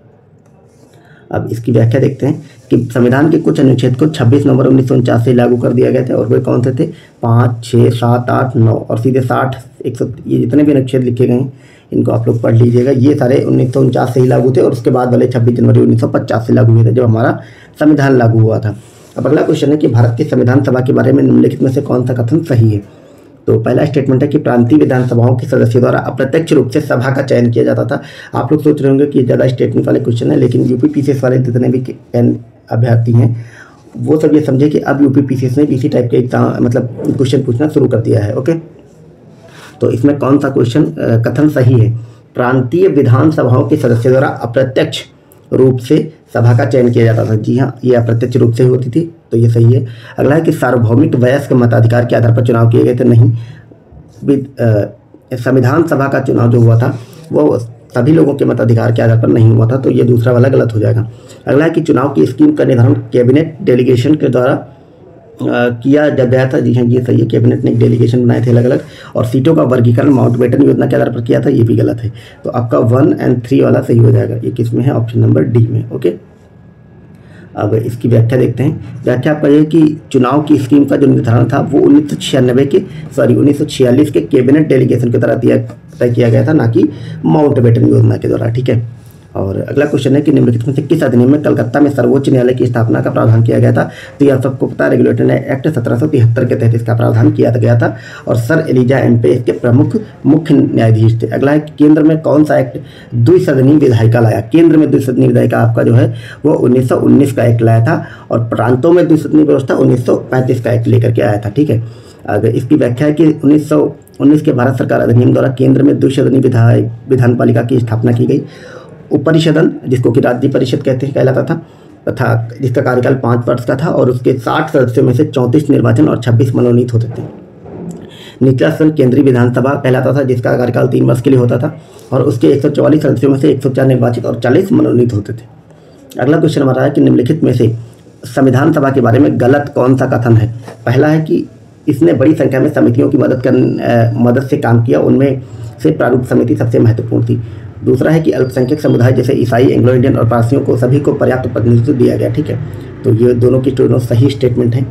अब इसकी व्याख्या देखते हैं कि संविधान के कुछ अनुच्छेद को 26 नवंबर 1949 से लागू कर दिया गया था, और वे कौन से थे? 5, 6, 7, 8, 9 और सीधे 60, 100, ये जितने भी अनुच्छेद लिखे गए हैं इनको आप लोग पढ़ लीजिएगा। ये सारे 1949 से ही लागू थे, और उसके बाद वाले 26 जनवरी 1950 से लागू हुए थे, जब हमारा संविधान लागू हुआ था। अब अगला क्वेश्चन है कि भारत की संविधान सभा के बारे में निम्नलिखित में से कौन सा कथन सही है? तो पहला स्टेटमेंट है कि प्रांतीय विधानसभाओं के सदस्यों द्वारा अप्रत्यक्ष रूप से सभा का चयन किया जाता था। आप लोग सोच रहे होंगे कि ज़्यादा स्टेटमेंट वाले क्वेश्चन है, लेकिन यूपी पीसीएस वाले जितने भी अभ्यर्थी हैं वो सब ये समझे कि अब यूपी पीसीएस ने इसी टाइप के एग्जाम मतलब क्वेश्चन पूछना शुरू कर दिया है। ओके, तो इसमें कौन सा क्वेश्चन कथन सही है? प्रांतीय विधानसभाओं के सदस्यों द्वारा अप्रत्यक्ष रूप से सभा का चयन किया जाता था। जी हाँ, ये अप्रत्यक्ष रूप से होती थी, तो ये सही है। अगला है कि सार्वभौमिक वयस्क मताधिकार के आधार पर चुनाव किए गए थे। नहीं, संविधान सभा का चुनाव जो हुआ था वो सभी लोगों के मताधिकार के आधार पर नहीं हुआ था, तो ये दूसरा वाला गलत हो जाएगा। अगला है कि चुनाव की स्कीम का निर्धारण कैबिनेट डेलीगेशन के द्वारा किया गया था। जी हाँ, ये सही है, कैबिनेट ने एक डेलीगेशन बनाए थे अलग अलग। और सीटों का वर्गीकरण माउंटबेटन योजना के आधार पर किया था, ये भी गलत है। तो आपका 1 और 3 वाला सही हो जाएगा। ये किस में है? ऑप्शन नंबर डी में। ओके, अब इसकी व्याख्या देखते हैं। व्याख्या आपका यह है कि चुनाव की स्कीम का जो निर्धारण था वो 1946 के कैबिनेट डेलीगेशन के द्वारा तय किया गया था, ना कि माउंटबेटन योजना के द्वारा, ठीक है। और अगला क्वेश्चन है कि निम्नलिखित में से किस अधिनियम में कलकत्ता में सर्वोच्च न्यायालय की स्थापना का प्रावधान किया गया था? तो यह सबको पता है, रेगुलेटरी एक्ट 1773 के तहत इसका प्रावधान किया गया था, और सर एलिजा एम्पे इसके प्रमुख मुख्य न्यायाधीश थे। अगला है कि केंद्र में कौन सा एक्ट द्विसदनीय विधायिका लाया? केंद्र में द्विसदनीय विधायिका आपका जो है वो 1919 का एक्ट लाया था, और प्रांतों में द्विसदनीय व्यवस्था 1935 का एक्ट लेकर के आया था, ठीक है। अगर इसकी व्याख्या है कि 1919 के भारत सरकार अधिनियम द्वारा केंद्र में द्विसदनीय विधान पालिका की स्थापना की गई। उपरिषदन, जिसको कि राज्य परिषद कहते हैं, कहलाता था, तथा जिसका कार्यकाल 5 वर्ष का था, और उसके 60 सदस्यों में से 34 निर्वाचन और 26 मनोनीत होते थे। निचला सदन केंद्रीय विधानसभा कहलाता था, जिसका कार्यकाल 3 वर्ष के लिए होता था, और उसके 144 सदस्यों में से 104 निर्वाचित और 40 मनोनीत होते थे। अगला क्वेश्चन हमारा है कि निम्नलिखित में से संविधान सभा के बारे में गलत कौन सा कथन है? पहला है कि इसने बड़ी संख्या में समितियों की मदद से काम किया, उनमें से प्रारूप समिति सबसे महत्वपूर्ण थी। दूसरा है कि अल्पसंख्यक समुदाय जैसे ईसाई, एंग्लो इंडियन और पारसियों को सभी को पर्याप्त प्रतिनिधित्व दिया गया, ठीक है। तो ये दोनों की सही स्टेटमेंट है।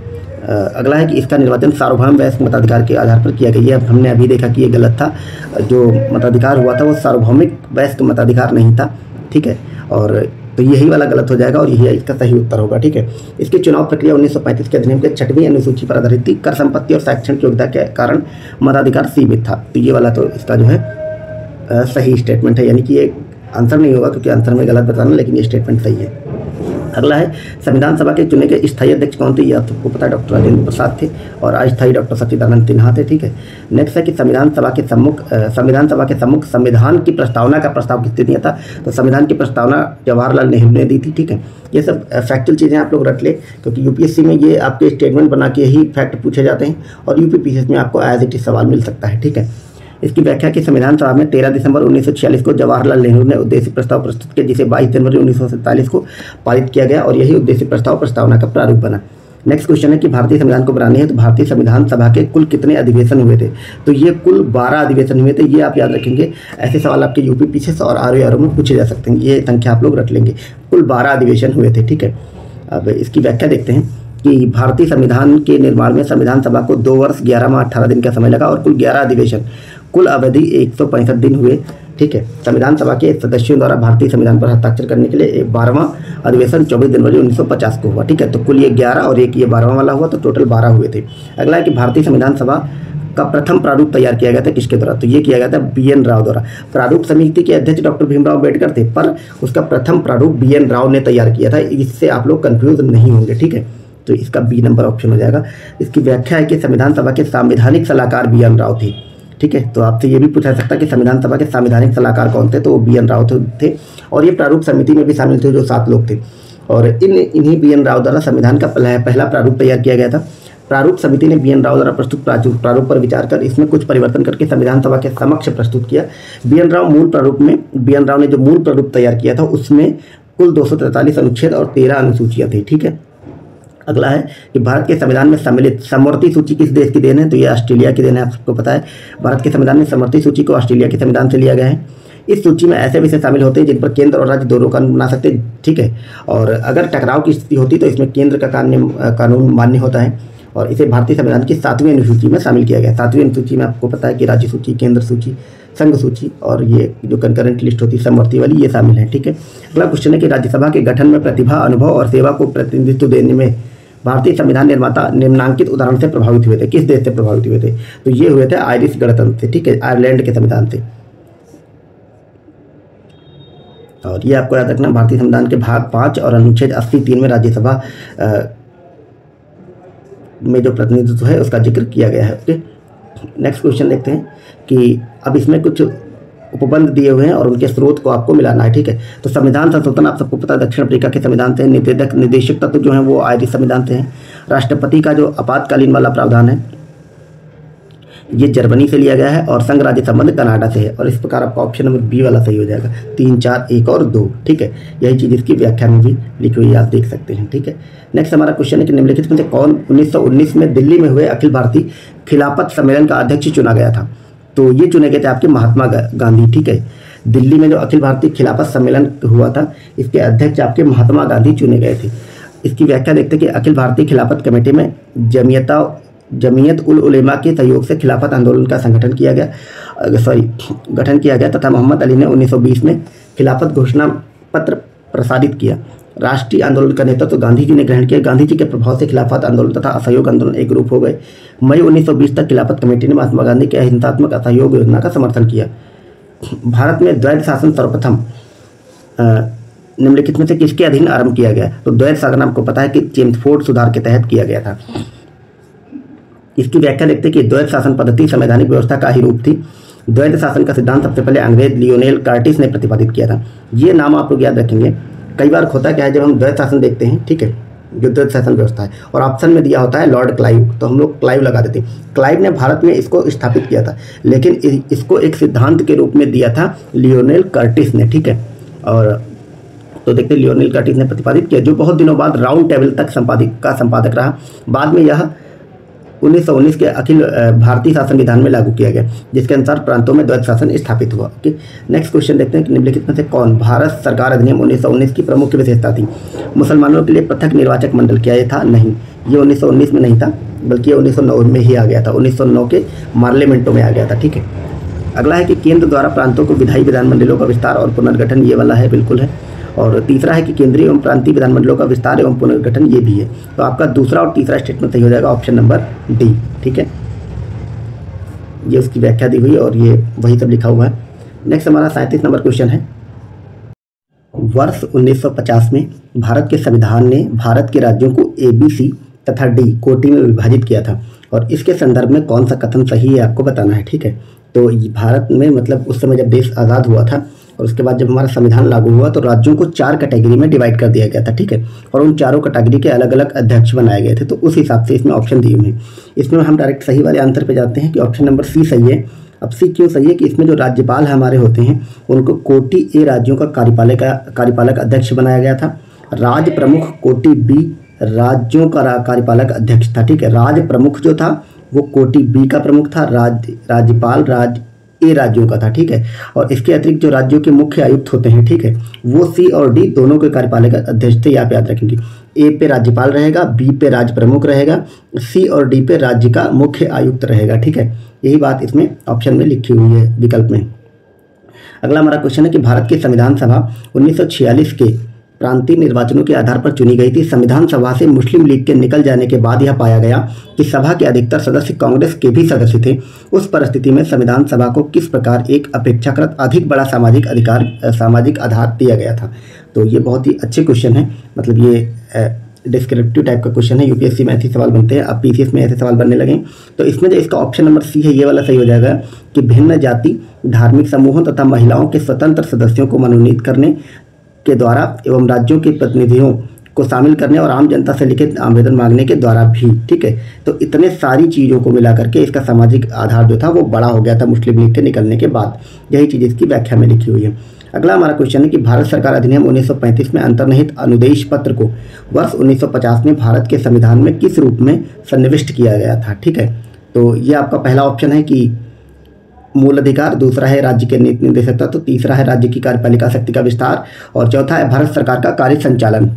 अगला है कि इसका निर्वाचन सार्वभौम वयस्क मताधिकार के आधार पर किया गया। ये हमने अभी देखा कि ये गलत था। जो मताधिकार हुआ था वो सार्वभौमिक वयस्क मताधिकार नहीं था, ठीक है। और तो यही वाला गलत हो जाएगा, और यही इसका सही उत्तर होगा, ठीक है। इसकी चुनाव प्रक्रिया 1935 के अधिनियम के 6वीं अनुसूची पर आधारित थी। कर, संपत्ति और शैक्षणिक योग्यता के कारण मताधिकार सीमित था। तो ये वाला तो इसका जो है सही स्टेटमेंट है, यानी कि ये आंसर नहीं होगा, क्योंकि आंसर में गलत बताना, लेकिन ये स्टेटमेंट सही है। अगला है संविधान सभा के चुने गए स्थायी अध्यक्ष कौन थे? यह आपको पता है, डॉक्टर राजेंद्र प्रसाद थे, और अस्थायी डॉक्टर सच्चिदानंद सिन्हा थे, ठीक है। नेक्स्ट है कि संविधान सभा के सम्मुख संविधान की प्रस्तावना का प्रस्ताव किसने दिया था? तो संविधान की प्रस्तावना जवाहरलाल नेहरू ने दी थी, ठीक है। ये सब फैक्चुअल चीज़ें आप लोग रट ले, क्योंकि यूपीएससी में ये आपके स्टेटमेंट बना के ही फैक्ट पूछे जाते हैं, और यूपी पीसीएस में आपको एज इट इज सवाल मिल सकता है, ठीक है। इसकी व्याख्या की संविधान सभा में 13 दिसंबर 1946 को जवाहरलाल नेहरू ने उद्देश्य प्रस्ताव प्रस्तुत किया, जिसे 22 जनवरी 1947 को पारित किया गया, और यही उद्देश्य प्रस्ताव प्रस्तावना का प्रारूप बना। नेक्स्ट क्वेश्चन है कि भारतीय संविधान को बनाने हेतु भारतीय संविधान सभा के कुल कितने अधिवेशन हुए थे? तो ये कुल 12 अधिवेशन हुए थे। ये आप याद रखेंगे, ऐसे सवाल आपके यूपी पीसीएस और आरओ में पूछे जा सकते हैं। ये संख्या आप लोग रख लेंगे, कुल 12 अधिवेशन हुए थे, ठीक है। अब इसकी व्याख्या देखते हैं कि भारतीय संविधान के निर्माण में संविधान सभा को 2 वर्ष 11 माह 18 दिन का समय लगा, और कुल 11 अधिवेशन, कुल अवधि 165 दिन हुए, ठीक है। संविधान सभा के सदस्यों द्वारा भारतीय संविधान पर हस्ताक्षर करने के लिए 12वां अधिवेशन 24 जनवरी 1950 को हुआ, ठीक है। तो कुल ये 11 और एक ये 12वां वाला हुआ, तो टोटल 12 हुए थे। अगला है कि भारतीय संविधान सभा का प्रथम प्रारूप तैयार किया गया था किसके द्वारा? तो ये किया गया था BN राव द्वारा। प्रारूप समिति के अध्यक्ष डॉक्टर भीमराव अम्बेडकर थे, पर उसका प्रथम प्रारूप BN राव ने तैयार किया था। इससे आप लोग कंफ्यूज नहीं होंगे, ठीक है। तो इसका बी नंबर ऑप्शन हो जाएगा। इसकी व्याख्या है कि संविधान सभा के संवैधानिक सलाहकार BN राव थे, ठीक है। तो आपसे ये भी पूछा सकता है कि संविधान सभा के संवैधानिक सलाहकार कौन थे? तो वो BN राव थे, और ये प्रारूप समिति में भी शामिल थे, जो 7 लोग थे। और इन्हीं BN राव द्वारा संविधान का पहला प्रारूप तैयार किया गया था। प्रारूप समिति ने BN राव द्वारा प्रस्तुत प्रारूप पर विचार कर इसमें कुछ परिवर्तन करके संविधान सभा के समक्ष प्रस्तुत किया। BN राव ने जो मूल प्रारूप तैयार किया था उसमें कुल 243 अनुच्छेद और 13 अनुसूचियाँ थी। ठीक है, अगला है कि भारत के संविधान में सम्मिलित समवर्ती सूची किस देश की देन है? तो ये ऑस्ट्रेलिया की देन है। आप सबको पता है भारत के संविधान में समवर्ती सूची को ऑस्ट्रेलिया के संविधान से लिया गया है। इस सूची में ऐसे विषय शामिल होते हैं जिन पर केंद्र और राज्य दोनों कानून बना सकते हैं। ठीक है, और अगर टकराव की स्थिति होती तो इसमें केंद्र का कानून मान्य होता है और इसे भारतीय संविधान की 7वीं अनुसूची में शामिल किया गया। 7वीं अनुसूची में आपको पता है कि राज्य सूची, केंद्र सूची, संघ सूची और ये जो कंकरेंट लिस्ट होती है समवर्ती वाली, ये शामिल है। ठीक है, अगला क्वेश्चन है कि राज्यसभा के गठन में प्रतिभा, अनुभव और सेवा को प्रतिनिधित्व देने में भारतीय संविधान निर्माता निम्नांकित उदाहरण से प्रभावित हुए थे। किस देश से प्रभावित हुए थे? तो ये हुए थे आयरिश गणतंत्र से। ठीक है, आयरलैंड के संविधान से। और ये आपको याद रखना, भारतीय संविधान के भाग 5 और अनुच्छेद 80(3) में राज्यसभा में जो प्रतिनिधित्व है उसका जिक्र किया गया है। ओके, नेक्स्ट क्वेश्चन देखते हैं कि अब इसमें कुछ उपबंध दिए हुए हैं और उनके स्रोत को आपको मिलाना है। ठीक है, तो संविधान संशोधन आप सबको पता है दक्षिण अफ्रीका के संविधान से। निदेशक तत्व जो है वो आयरिश संविधान से हैं। राष्ट्रपति का जो आपातकालीन वाला प्रावधान है ये जर्मनी से लिया गया है और संघ राज्य संबंध कनाडा से है। और इस प्रकार आपका ऑप्शन नंबर बी वाला सही हो जाएगा। 3, 4, 1 और 2। ठीक है, यही चीज़ इसकी व्याख्या में भी लिखी हुई है, आप देख सकते हैं। ठीक है, नेक्स्ट हमारा क्वेश्चन है कि निम्नलिखित में से कौन 1919 में दिल्ली में हुए अखिल भारतीय खिलाफत सम्मेलन का अध्यक्ष चुना गया था? तो ये चुने गए थे आपके महात्मा गांधी। ठीक है, दिल्ली में जो अखिल भारतीय खिलाफत सम्मेलन हुआ था इसके अध्यक्ष आपके महात्मा गांधी चुने गए थे। इसकी व्याख्या देखते हैं कि अखिल भारतीय खिलाफत कमेटी में जमीयत उल उलेमा के सहयोग से खिलाफत आंदोलन का गठन किया गया तथा मोहम्मद अली ने 1920 में खिलाफत घोषणा पत्र प्रसारित किया। राष्ट्रीय आंदोलन का नेतृत्व गांधी जी ने ग्रहण किया। गांधी जी के प्रभाव से खिलाफत आंदोलन तथा असहयोग आंदोलन एक रूप हो गए। मई 1920 तक खिलाफत कमेटी ने महात्मा गांधी की अहिंसात्मक असहयोग योजना का समर्थन किया। भारत में द्वैध शासन सर्वप्रथम निम्नलिखित में से किसके अधीन आरंभ किया गया? तो द्वैध शासन आपको पता है कि चेम्सफोर्ड सुधार के तहत किया गया था। इसकी व्याख्या देखते हैं कि द्वैध शासन पद्धति संवैधानिक व्यवस्था का ही रूप थी। द्वैध शासन का सिद्धांत सबसे पहले अंग्रेज लियोनेल कर्टिस ने प्रतिपादित किया था। ये नाम आप लोग याद रखेंगे। कई बार होता क्या है जब हम द्वैध शासन देखते हैं, ठीक है, जो द्वैध शासन व्यवस्था है और ऑप्शन में दिया होता है लॉर्ड क्लाइव, तो हम लोग क्लाइव लगा देते हैं। क्लाइव ने भारत में इसको स्थापित किया था, लेकिन इसको एक सिद्धांत के रूप में दिया था लियोनेल कर्टिस ने। ठीक है, और तो देखते लियोनेल कर्टिस ने प्रतिपादित किया, जो बहुत दिनों बाद राउंड टेबल तक संपादक रहा। बाद में यह 1919 के अखिल भारतीय शासन विधान में लागू किया गया, जिसके अनुसार प्रांतों में द्वैध शासन स्थापित हुआ। ओके, नेक्स्ट क्वेश्चन देखते हैं कि निम्नलिखित में से कौन भारत सरकार अधिनियम 1919 की प्रमुख विशेषता थी? मुसलमानों के लिए पृथक निर्वाचक मंडल। क्या ये था? नहीं, ये 1919 में नहीं था, बल्कि ये 1909 में ही आ गया था। 1909 के पार्लियामेंटों में आ गया था। ठीक है, अगला है कि केंद्र द्वारा प्रांतों को विधायी विधानमंडलों का विस्तार और पुनर्गठन, ये वाला है, बिल्कुल है। और तीसरा है कि केंद्रीय एवं प्रांतीय विधानमंडलों का विस्तार एवं पुनर्गठन, ये भी है। तो आपका दूसरा और तीसरा स्टेटमेंट सही हो जाएगा, ऑप्शन नंबर डी। ठीक है, ये उसकी व्याख्या दी हुई और ये वही सब लिखा हुआ है। नेक्स्ट हमारा 37 नंबर क्वेश्चन है। वर्ष 1950 में भारत के संविधान ने भारत के राज्यों को ABC तथा D कोटि में विभाजित किया था और इसके संदर्भ में कौन सा कथन सही है आपको बताना है। ठीक है, तो भारत में मतलब उस समय जब देश आज़ाद हुआ था और उसके बाद जब हमारा संविधान लागू हुआ तो राज्यों को 4 कैटेगरी में डिवाइड कर दिया गया था। ठीक है, और उन चारों कैटेगरी के अलग अलग अध्यक्ष बनाए गए थे। तो उस हिसाब से इसमें ऑप्शन दिए हुए हैं। इसमें हम डायरेक्ट सही वाले आंसर पे जाते हैं कि ऑप्शन नंबर सी सही है। अब सी क्यों सही है? कि इसमें जो राज्यपाल हमारे होते हैं उनको कोटि ए राज्यों का कार्यपालक अध्यक्ष बनाया गया था। राज प्रमुख कोटि बी राज्यों का कार्यपालक अध्यक्ष था। ठीक है, राज प्रमुख जो था वो कोटि बी का प्रमुख था, राज्यपाल राज ए राज्यों का था। ठीक है, और इसके अतिरिक्त जो राज्यों के मुख्य आयुक्त होते हैं, ठीक है, वो सी और डी दोनों के कार्यपालक अध्यक्ष थे। यहाँ पे याद रखेंगे, ए पे राज्यपाल रहेगा, बी पे राज्य प्रमुख रहेगा, सी और डी पे राज्य का मुख्य आयुक्त रहेगा। ठीक है, यही बात इसमें ऑप्शन में लिखी हुई है विकल्प में। अगला हमारा क्वेश्चन है कि भारत की संविधान सभा 1946 के प्रांतीय निर्वाचनों के आधार पर चुनी गई थी। संविधान सभा से मुस्लिम लीग के निकल जाने के बाद यह पाया गया कि सभा के अधिकतर सदस्य कांग्रेस के भी सदस्य थे। उस परिस्थिति में संविधान सभा को किस प्रकार एक अपेक्षाकृत अधिक बड़ा सामाजिक आधार दिया गया था? तो ये बहुत ही अच्छे क्वेश्चन है, मतलब ये डिस्क्रिप्टिव टाइप का क्वेश्चन है। यूपीएससी में ऐसे सवाल बनते हैं, अब पीसीएस में ऐसे सवाल बनने लगे। तो इसमें जो इसका ऑप्शन नंबर सी है ये वाला सही हो जाएगा कि भिन्न जाति धार्मिक समूहों तथा महिलाओं के स्वतंत्र सदस्यों को मनोनीत करने के द्वारा एवं राज्यों के प्रतिनिधियों को शामिल करने और आम जनता से लिखित आवेदन मांगने के द्वारा भी, ठीक है। तो इतने सारी चीज़ों को मिला करके इसका सामाजिक आधार जो था वो बड़ा हो गया था मुस्लिम लीग के निकलने के बाद। यही चीज़ इसकी व्याख्या में लिखी हुई है। अगला हमारा क्वेश्चन है कि भारत सरकार अधिनियम 1935 में अंतर्निहित अनुदेश पत्र को वर्ष 1950 में भारत के संविधान में किस रूप में सन्निविष्ट किया गया था, ठीक है। तो ये आपका पहला ऑप्शन है कि मूल अधिकार, दूसरा है राज्य के नीति निर्देशक तत्व, तीसरा है राज्य की कार्यपालिका शक्ति का विस्तार और चौथा है भारत सरकार का कार्य संचालन।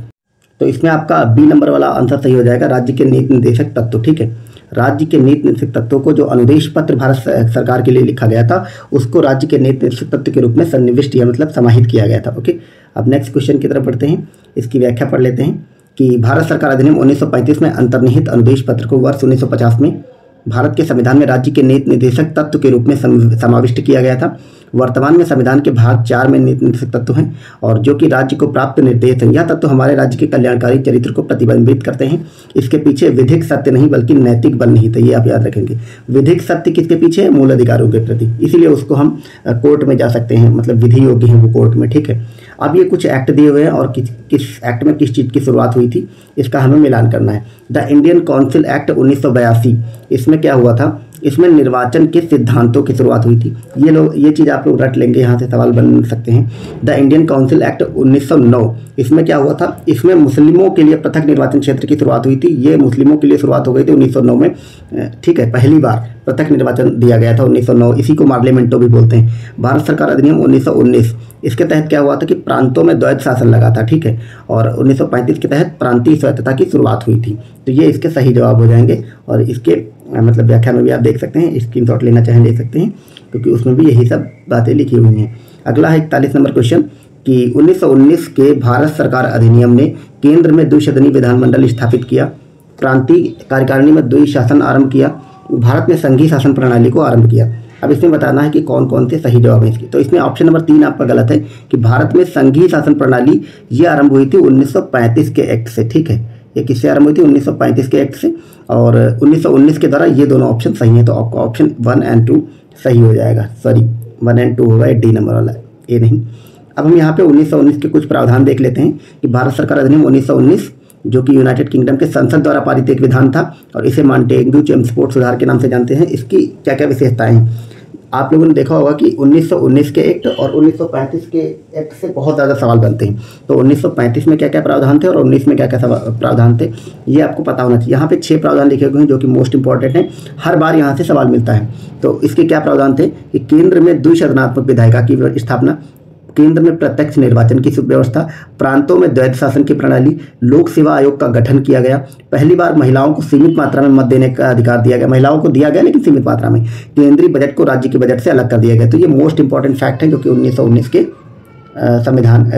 तो इसमें आपका बी नंबर वाला आंसर सही हो जाएगा, राज्य के नीति निर्देशक तत्व, ठीक है। राज्य के नीति निर्देशक तत्वों को जो अनुदेश पत्र भारत सरकार के लिए लिखा गया था उसको राज्य के नीति निर्देशक तत्व के रूप में सन्निविष्ट या मतलब समाहित किया गया था। ओके, अब नेक्स्ट क्वेश्चन की तरफ बढ़ते हैं, इसकी व्याख्या पढ़ लेते हैं कि भारत सरकार अधिनियम 1935 में अंतर्निहित अनुदेश पत्र को वर्ष 1950 में भारत के संविधान में राज्य के नीति निर्देशक तत्व के रूप में समाविष्ट किया गया था। वर्तमान में संविधान के भाग 4 में नीति निर्देशक तत्व हैं और जो कि राज्य को प्राप्त निर्देश हैं। यह तत्व हमारे राज्य के कल्याणकारी चरित्र को प्रतिबिंबित करते हैं। इसके पीछे विधिक सत्य नहीं बल्कि नैतिक बल निहित है, ये आप याद रखेंगे। विधिक सत्य किसके पीछे है? मूल अधिकारों के प्रति, इसीलिए उसको हम कोर्ट में जा सकते हैं, मतलब विधि योग्य है वो कोर्ट में, ठीक है। अब ये कुछ एक्ट दिए हुए हैं और किस एक्ट में किस चीज़ की शुरुआत हुई थी इसका हमें मिलान करना है। द इंडियन काउंसिल एक्ट 1982, इसमें क्या हुआ था? इसमें निर्वाचन के सिद्धांतों की शुरुआत हुई थी। ये चीज़ आप लोग रट लेंगे, यहाँ से सवाल बन सकते हैं। द इंडियन काउंसिल एक्ट 1909, इसमें क्या हुआ था? इसमें मुस्लिमों के लिए पृथक निर्वाचन क्षेत्र की शुरुआत हुई थी। ये मुस्लिमों के लिए शुरुआत हो गई थी 1909 में, ठीक है। पहली बार पृथक निर्वाचन दिया गया था 1909, इसी को मार्लियामेंटो भी बोलते हैं। भारत सरकार अधिनियम 1919, इसके तहत क्या हुआ था कि प्रांतों में द्वैध शासन लगा था, ठीक है। और 1935 के तहत प्रांतीय स्वायत्तता की शुरुआत हुई थी। तो ये इसके सही जवाब हो जाएंगे और इसके मतलब व्याख्या में भी आप देख सकते हैं, स्क्रीनशॉट लेना चाहें ले सकते हैं क्योंकि उसमें भी यही सब बातें लिखी हुई हैं। अगला है 41 नंबर क्वेश्चन कि 1919 के भारत सरकार अधिनियम ने केंद्र में द्विसदनीय विधानमंडल स्थापित किया, प्रांतीय कार्यकारिणी में द्वि शासन आरंभ किया, भारत में संघीय शासन प्रणाली को आरंभ किया। अब इसमें बताना है कि कौन कौन से सही जवाब हैं इसके। तो इसमें ऑप्शन नंबर 3 आपका गलत है कि भारत में संघीय शासन प्रणाली ये आरंभ हुई थी 1935 के एक्ट से, ठीक है। ये किससे आरंभ हुई थी? 1935 के एक्ट से, और 1919 के द्वारा। ये दोनों ऑप्शन सही हैं, तो आपका ऑप्शन 1 और 2 सही हो जाएगा। सॉरी 1 और 2 होगा, डी नंबर वाला, ए नहीं। अब हम यहाँ पे 1919 के कुछ प्रावधान देख लेते हैं कि भारत सरकार अधिनियम 1919 जो कि यूनाइटेड किंगडम के संसद द्वारा पारित एक विधान था और इसे मॉन्टेग्यू चेम्सफोर्ड सुधार के नाम से जानते हैं। इसकी क्या क्या विशेषताएं हैं? आप लोगों ने देखा होगा कि 1919 के एक्ट और 1935 के एक्ट से बहुत ज़्यादा सवाल बनते हैं। तो 1935 में क्या क्या प्रावधान थे और 19 में क्या क्या प्रावधान थे, ये आपको पता होना चाहिए। यहाँ पे 6 प्रावधान लिखे हुए हैं जो कि मोस्ट इंपॉर्टेंट हैं, हर बार यहाँ से सवाल मिलता है। तो इसके क्या प्रावधान थे कि केंद्र में द्विसदनात्मक विधायिका की स्थापना, केंद्र में प्रत्यक्ष निर्वाचन की सुव्यवस्था, प्रांतों में द्वैध शासन की प्रणाली, लोक सेवा आयोग का गठन किया गया, पहली बार महिलाओं को सीमित मात्रा में मत देने का अधिकार दिया गया, महिलाओं को दिया गया लेकिन सीमित मात्रा में, केंद्रीय बजट को राज्य के बजट से अलग कर दिया गया। तो ये मोस्ट इंपॉर्टेंट फैक्ट है जो कि 1919 के संविधान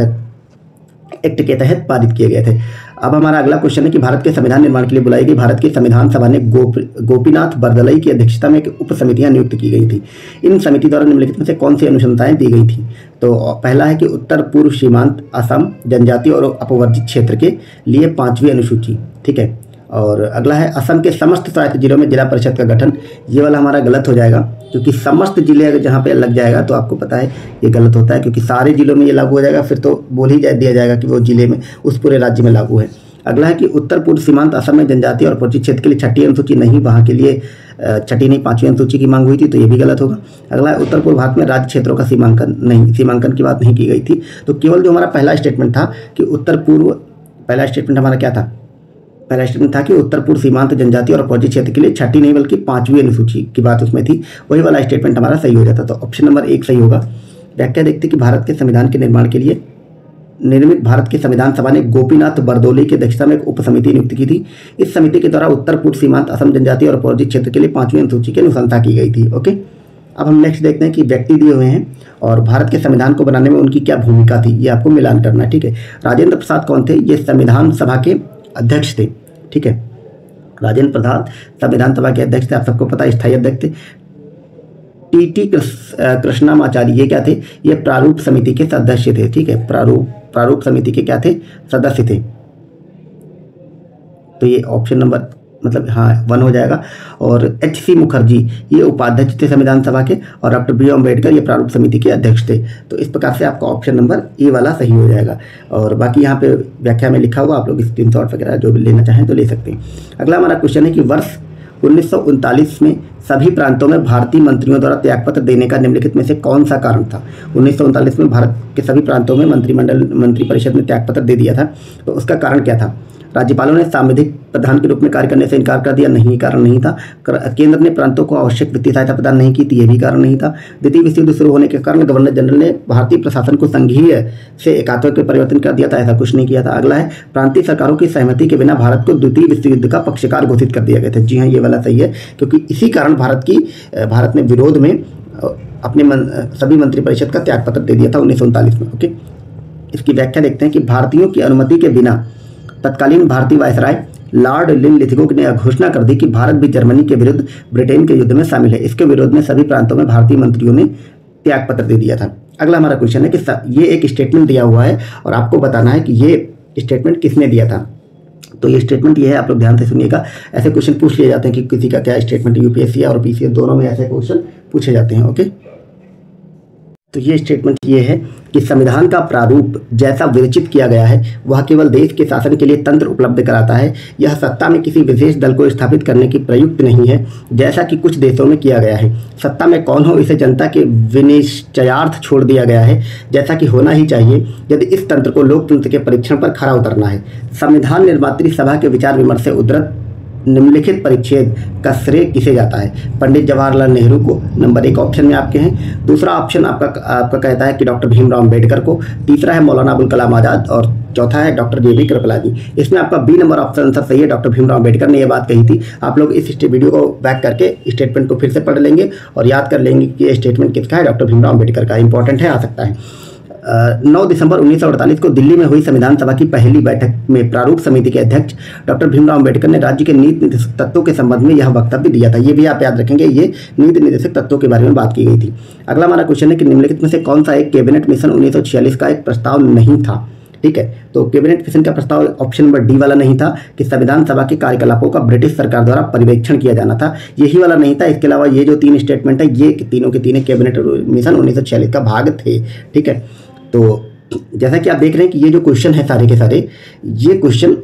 एक्ट के तहत पारित किए गए थे। अब हमारा अगला क्वेश्चन है कि भारत के संविधान निर्माण के लिए बुलाई गई भारत की संविधान सभा ने गोपीनाथ बरदलई की अध्यक्षता में एक उप समितियां नियुक्त की गई थी। इन समिति द्वारा निम्नलिखित में से कौन सी अनुशंसाएं दी गई थी? तो पहला है कि उत्तर पूर्व सीमांत असम जनजातीय और अपवर्जित क्षेत्र के लिए 5वीं अनुसूची, ठीक है। और अगला है असम के समस्त स्वायत्त जिलों में जिला परिषद का गठन। ये वाला हमारा गलत हो जाएगा क्योंकि समस्त जिले अगर जहाँ पे लग जाएगा तो आपको पता है ये गलत होता है क्योंकि सारे जिलों में ये लागू हो जाएगा, फिर तो बोल ही दिया जाएगा कि वो जिले में उस पूरे राज्य में लागू है। अगला है कि उत्तर पूर्व सीमांत असम में जनजातीय और अपवर्जित क्षेत्र के लिए 6ठी अनुसूची नहीं, वहाँ के लिए 6ठी नहीं 5वीं अनुसूची की मांग हुई थी, तो ये भी गलत होगा। अगला है उत्तर पूर्व भारत में राज्य क्षेत्रों का सीमांकन नहीं, सीमांकन की बात नहीं की गई थी। तो केवल जो हमारा पहला स्टेटमेंट था कि उत्तर पूर्व, पहला स्टेटमेंट हमारा क्या था? पहला स्टेटमेंट था कि उत्तर पूर्व सीमांत जनजाति और अपवर्जित क्षेत्र के लिए 6ठी नहीं बल्कि 5वीं अनुसूची की बात उसमें थी, वही वाला स्टेटमेंट हमारा सही हो जाता। तो ऑप्शन नंबर 1 सही होगा। व्याख्या देखते कि भारत के संविधान के निर्माण के लिए निर्मित भारत की संविधान सभा ने गोपीनाथ बरदोली की अध्यक्षता में एक उप समिति नियुक्त की थी। इस समिति के द्वारा उत्तर पूर्व सीमांत असम जनजाति और अपवर्जित क्षेत्र के लिए 5वीं अनुसूची की अनुशंसा की गई थी। ओके, अब हम नेक्स्ट देखते हैं कि व्यक्ति दिए हुए हैं और भारत के संविधान को बनाने में उनकी क्या भूमिका थी, ये आपको मिलान करना है, ठीक है। राजेंद्र प्रसाद कौन थे? ये संविधान सभा के अध्यक्ष थे, ठीक है। राजेंद्र प्रसाद संविधान सभा के अध्यक्ष थे, आप सबको पता है, स्थायी अध्यक्ष थे। टी कृष्णामाचारी ये क्या थे? ये प्रारूप समिति के सदस्य थे, ठीक है। प्रारूप समिति के क्या थे? सदस्य थे। तो ये ऑप्शन नंबर मतलब हाँ 1 हो जाएगा। और H.C. मुखर्जी ये उपाध्यक्ष थे संविधान सभा के, और डॉक्टर बी अम्बेडकर ये प्रारूप समिति के अध्यक्ष थे। तो इस प्रकार से आपका ऑप्शन नंबर ए वाला सही हो जाएगा। और बाकी यहाँ पे व्याख्या में लिखा हुआ, आप लोग स्क्रीनशॉट वगैरह जो भी लेना चाहें तो ले सकते हैं। अगला हमारा क्वेश्चन है कि वर्ष 1939 में सभी प्रांतों में भारतीय मंत्रियों द्वारा त्यागपत्र देने का निम्नलिखित में से कौन सा कारण था। 1939 में भारत के सभी प्रांतों में मंत्रिपरिषद ने त्यागपत्र दे दिया था, तो उसका कारण क्या था। राज्यपालों ने सांविधिक प्रधान के रूप में कार्य करने से इनकार कर दिया, नहीं कारण नहीं था। केंद्र ने प्रांतों को आवश्यक वित्तीय सहायता प्रदान नहीं की थी, ये भी कारण नहीं था। द्वितीय विश्व युद्ध शुरू होने के कारण गवर्नर जनरल ने भारतीय प्रशासन को संघीय से एकात्मक में परिवर्तन कर दिया था, ऐसा कुछ नहीं किया था। अगला है प्रांतीय सरकारों की सहमति के बिना भारत को द्वितीय विश्व युद्ध का पक्षकार घोषित कर दिया गया था। जी हाँ, ये वाला सही है, क्योंकि इसी कारण भारत ने विरोध में अपने सभी मंत्रिपरिषद का त्यागपत्र दे दिया था 1939 में। ओके, इसकी व्याख्या देखते हैं कि भारतीयों की अनुमति के बिना तत्कालीन भारतीय वायसराय लॉर्ड लिनलिथिगो ने घोषणा कर दी कि भारत भी जर्मनी के विरुद्ध ब्रिटेन के युद्ध में शामिल है। इसके विरोध में सभी प्रांतों में भारतीय मंत्रियों ने त्यागपत्र दे दिया था। अगला हमारा क्वेश्चन है कि ये एक स्टेटमेंट दिया हुआ है और आपको बताना है कि ये स्टेटमेंट किसने दिया था। तो ये स्टेटमेंट ये है, आप लोग ध्यान से सुनिएगा। ऐसे क्वेश्चन पूछ लिए जाते हैं कि किसी का क्या स्टेटमेंट, यूपीएससी और पीसीएस दोनों में ऐसे क्वेश्चन पूछे जाते हैं। ओके, तो ये स्टेटमेंट ये है कि संविधान का प्रारूप जैसा विरचित किया गया है वह केवल देश के शासन के लिए तंत्र उपलब्ध कराता है। यह सत्ता में किसी विशेष दल को स्थापित करने की प्रयुक्त नहीं है, जैसा कि कुछ देशों में किया गया है। सत्ता में कौन हो इसे जनता के विनिश्चयार्थ छोड़ दिया गया है, जैसा कि होना ही चाहिए यदि इस तंत्र को लोकतंत्र के परीक्षण पर खरा उतरना है। संविधान निर्मात्री सभा के विचार विमर्श से उद्धृत निम्नलिखित परिच्छेद का श्रेय किसे जाता है। पंडित जवाहरलाल नेहरू को, नंबर 1 ऑप्शन में आपके हैं। दूसरा ऑप्शन आपका कहता है कि डॉक्टर भीमराव अम्बेडकर को। तीसरा है मौलाना अबुल कलाम आज़ाद और चौथा है डॉक्टर जे बी कृपलानी। इसमें आपका बी नंबर ऑप्शन आंसर सही है, डॉक्टर भीमराव अम्बेडकर ने यह बात कही थी। आप लोग इस वीडियो को बैक करके स्टेटमेंट को फिर से पढ़ लेंगे और याद कर लेंगे कि ये स्टेटमेंट किसका है, डॉक्टर भीमराव अम्बेडकर का। इंपॉर्टेंट है, आ सकता है। 9 दिसंबर 1948 को दिल्ली में हुई संविधान सभा की पहली बैठक में प्रारूप समिति के अध्यक्ष डॉक्टर भीमराव अम्बेडकर ने राज्य के नीति निर्देशक तत्वों के संबंध में यह वक्तव्य दिया था। ये भी आप याद रखेंगे, ये नीति निर्देशक तत्वों के बारे में बात की गई थी। अगला हमारा क्वेश्चन है कि निम्नलिखित में से कौन सा एक कैबिनेट मिशन 1946 का एक प्रस्ताव नहीं था। ठीक है, तो कैबिनेट मिशन का प्रस्ताव ऑप्शन नंबर डी वाला नहीं था कि संविधान सभा के कार्यकलापों का ब्रिटिश सरकार द्वारा पर्यवेक्षण किया जाना था, यही वाला नहीं था। इसके अलावा ये जो 3 स्टेटमेंट है ये तीनों के तीनों कैबिनेट मिशन 1946 का भाग थे। ठीक है, तो जैसा कि आप देख रहे हैं कि ये जो क्वेश्चन है सारे के सारे ये क्वेश्चन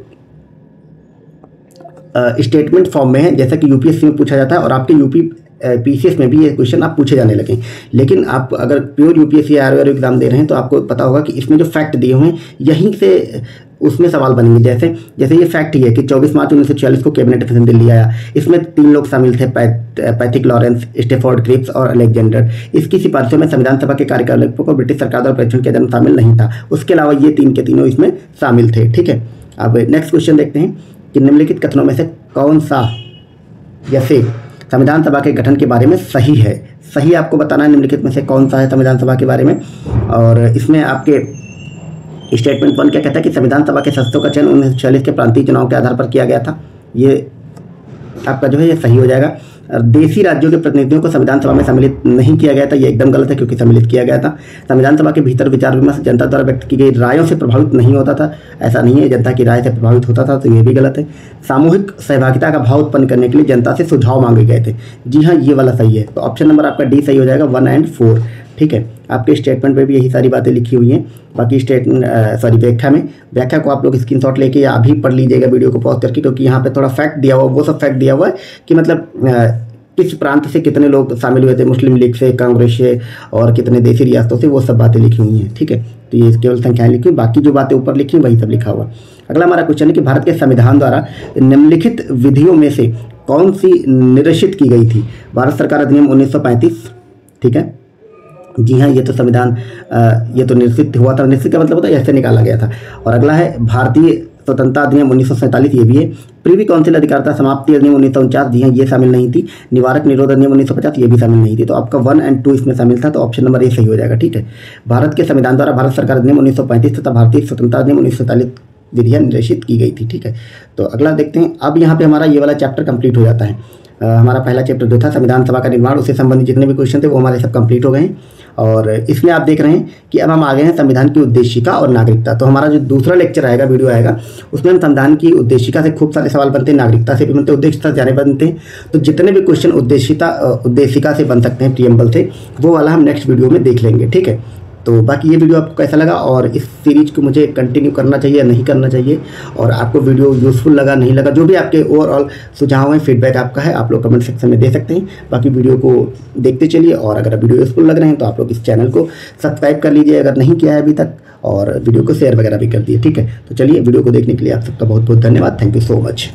स्टेटमेंट फॉर्म में है, जैसा कि यूपीएससी में पूछा जाता है और आपके पीसीएस में भी ये क्वेश्चन आप पूछे जाने लगे। लेकिन आप अगर प्योर यूपीएससी आरआरबी एग्जाम दे रहे हैं तो आपको पता होगा कि इसमें जो फैक्ट दिए हुए हैं यहीं से उसमें सवाल बनेंगे। जैसे ये फैक्ट ही है कि 24 मार्च 1946 को कैबिनेट मिशन दिल्ली आया। इसमें 3 लोग शामिल थे, पैथिक लॉरेंस, स्टेफोर्ड क्रिप्स और अलेक्जेंडर। इसकी सिफारिशों में संविधान सभा के कार्यकलापों को ब्रिटिश सरकार द्वारा परीक्षण किया जाना शामिल नहीं था। उसके अलावा ये 3 के तीनों इसमें शामिल थे। ठीक है, अब नेक्स्ट क्वेश्चन देखते हैं कि निम्नलिखित कथनों में से कौन सा जैसे संविधान सभा के गठन के बारे में सही है। सही आपको बताना है निम्नलिखित में से कौन सा है संविधान सभा के बारे में। और इसमें आपके स्टेटमेंट 1 क्या कहता है कि संविधान सभा के सदस्यों का चयन 1946 के प्रांतीय चुनाव के आधार पर किया गया था। ये आपका जो है ये सही हो जाएगा। देशी राज्यों के प्रतिनिधियों को संविधान सभा में सम्मिलित नहीं किया गया था, ये एकदम गलत है क्योंकि सम्मिलित किया गया था। संविधान सभा के भीतर विचार विमर्श जनता द्वारा व्यक्त की गई रायों से प्रभावित नहीं होता था, ऐसा नहीं है, जनता की राय से प्रभावित होता था, तो ये भी गलत है। सामूहिक सहभागिता का भाव उत्पन्न करने के लिए जनता से सुझाव मांगे गए थे। जी हाँ, ये वाला सही है, तो ऑप्शन नंबर आपका डी सही हो जाएगा, 1 और 4। ठीक है, आपके स्टेटमेंट पे भी यही सारी बातें लिखी हुई हैं। बाकी व्याख्या को आप लोग स्क्रीनशॉट लेके या अभी पढ़ लीजिएगा वीडियो को पॉज करके, क्योंकि यहाँ पे थोड़ा फैक्ट दिया हुआ, वो सब फैक्ट दिया हुआ है कि मतलब किस प्रांत से कितने लोग शामिल हुए थे, मुस्लिम लीग से, कांग्रेस से और कितने देशी रियासतों से, वो सब बातें लिखी हुई हैं। ठीक है, तो ये केवल संख्याएं लिखी, बाकी जो बातें ऊपर लिखी वही सब लिखा हुआ। अगला हमारा क्वेश्चन है कि भारत के संविधान द्वारा निम्नलिखित विधियों में से कौन सी निरसित की गई थी। भारत सरकार अधिनियम 1935। ठीक है, जी हाँ, ये तो संविधान ये तो निरसित हुआ था। निरसित का मतलब होता है ऐसे निकाला गया था। और अगला है भारतीय स्वतंत्रता अधिनियम 1947, ये भी है। प्रीवी काउंसिल अधिकारिता समाप्ति अधिनियम 1949, जी हाँ, ये शामिल नहीं थी। निवारक निरोध अधिनियम 1950, ये भी शामिल नहीं थी। तो आपका 1 और 2 इसमें शामिल था, तो ऑप्शन नंबर ए सही हो जाएगा। ठीक है, भारत के संविधान द्वारा भारत सरकार अधिनियम 1935 तथा भारतीय स्वतंत्रता अधिनियम 1947 विधियाँ निरसित की गई थी। ठीक है, तो अगला देखते हैं। अब यहाँ पे हमारा ये वाला चैप्टर कंप्लीट हो जाता है। हमारा पहला चैप्टर जो था संविधान सभा का निर्माण, उससे संबंधित जितने भी क्वेश्चन थे वो हमारे सब कंप्लीट हो गए हैं। और इसमें आप देख रहे हैं कि अब हम आ गए हैं संविधान की उद्देशिका और नागरिकता। तो हमारा जो दूसरा लेक्चर आएगा, वीडियो आएगा, उसमें हम संविधान की उद्देशिका से खूब सारे सवाल बनते हैं, नागरिकता से भी बनते हैं, उद्देशिका से जाने बनते हैं। तो जितने भी क्वेश्चन उद्देशिका से बन सकते हैं, प्रीएम्बल से, वो वाला हम नेक्स्ट वीडियो में देख लेंगे। ठीक है, तो बाकी ये वीडियो आपको कैसा लगा और इस सीरीज को मुझे कंटिन्यू करना चाहिए या नहीं करना चाहिए, और आपको वीडियो यूज़फुल लगा नहीं लगा, जो भी आपके ओवरऑल सुझाव हैं, फीडबैक आपका है, आप लोग कमेंट सेक्शन में दे सकते हैं। बाकी वीडियो को देखते चलिए, और अगर वीडियो यूज़फुल लग रहे हैं तो आप लोग इस चैनल को सब्सक्राइब कर लीजिए अगर नहीं किया है अभी तक, और वीडियो को शेयर वगैरह भी कर दिए। ठीक है, तो चलिए, वीडियो को देखने के लिए आप सबका बहुत बहुत धन्यवाद। Thank you so much.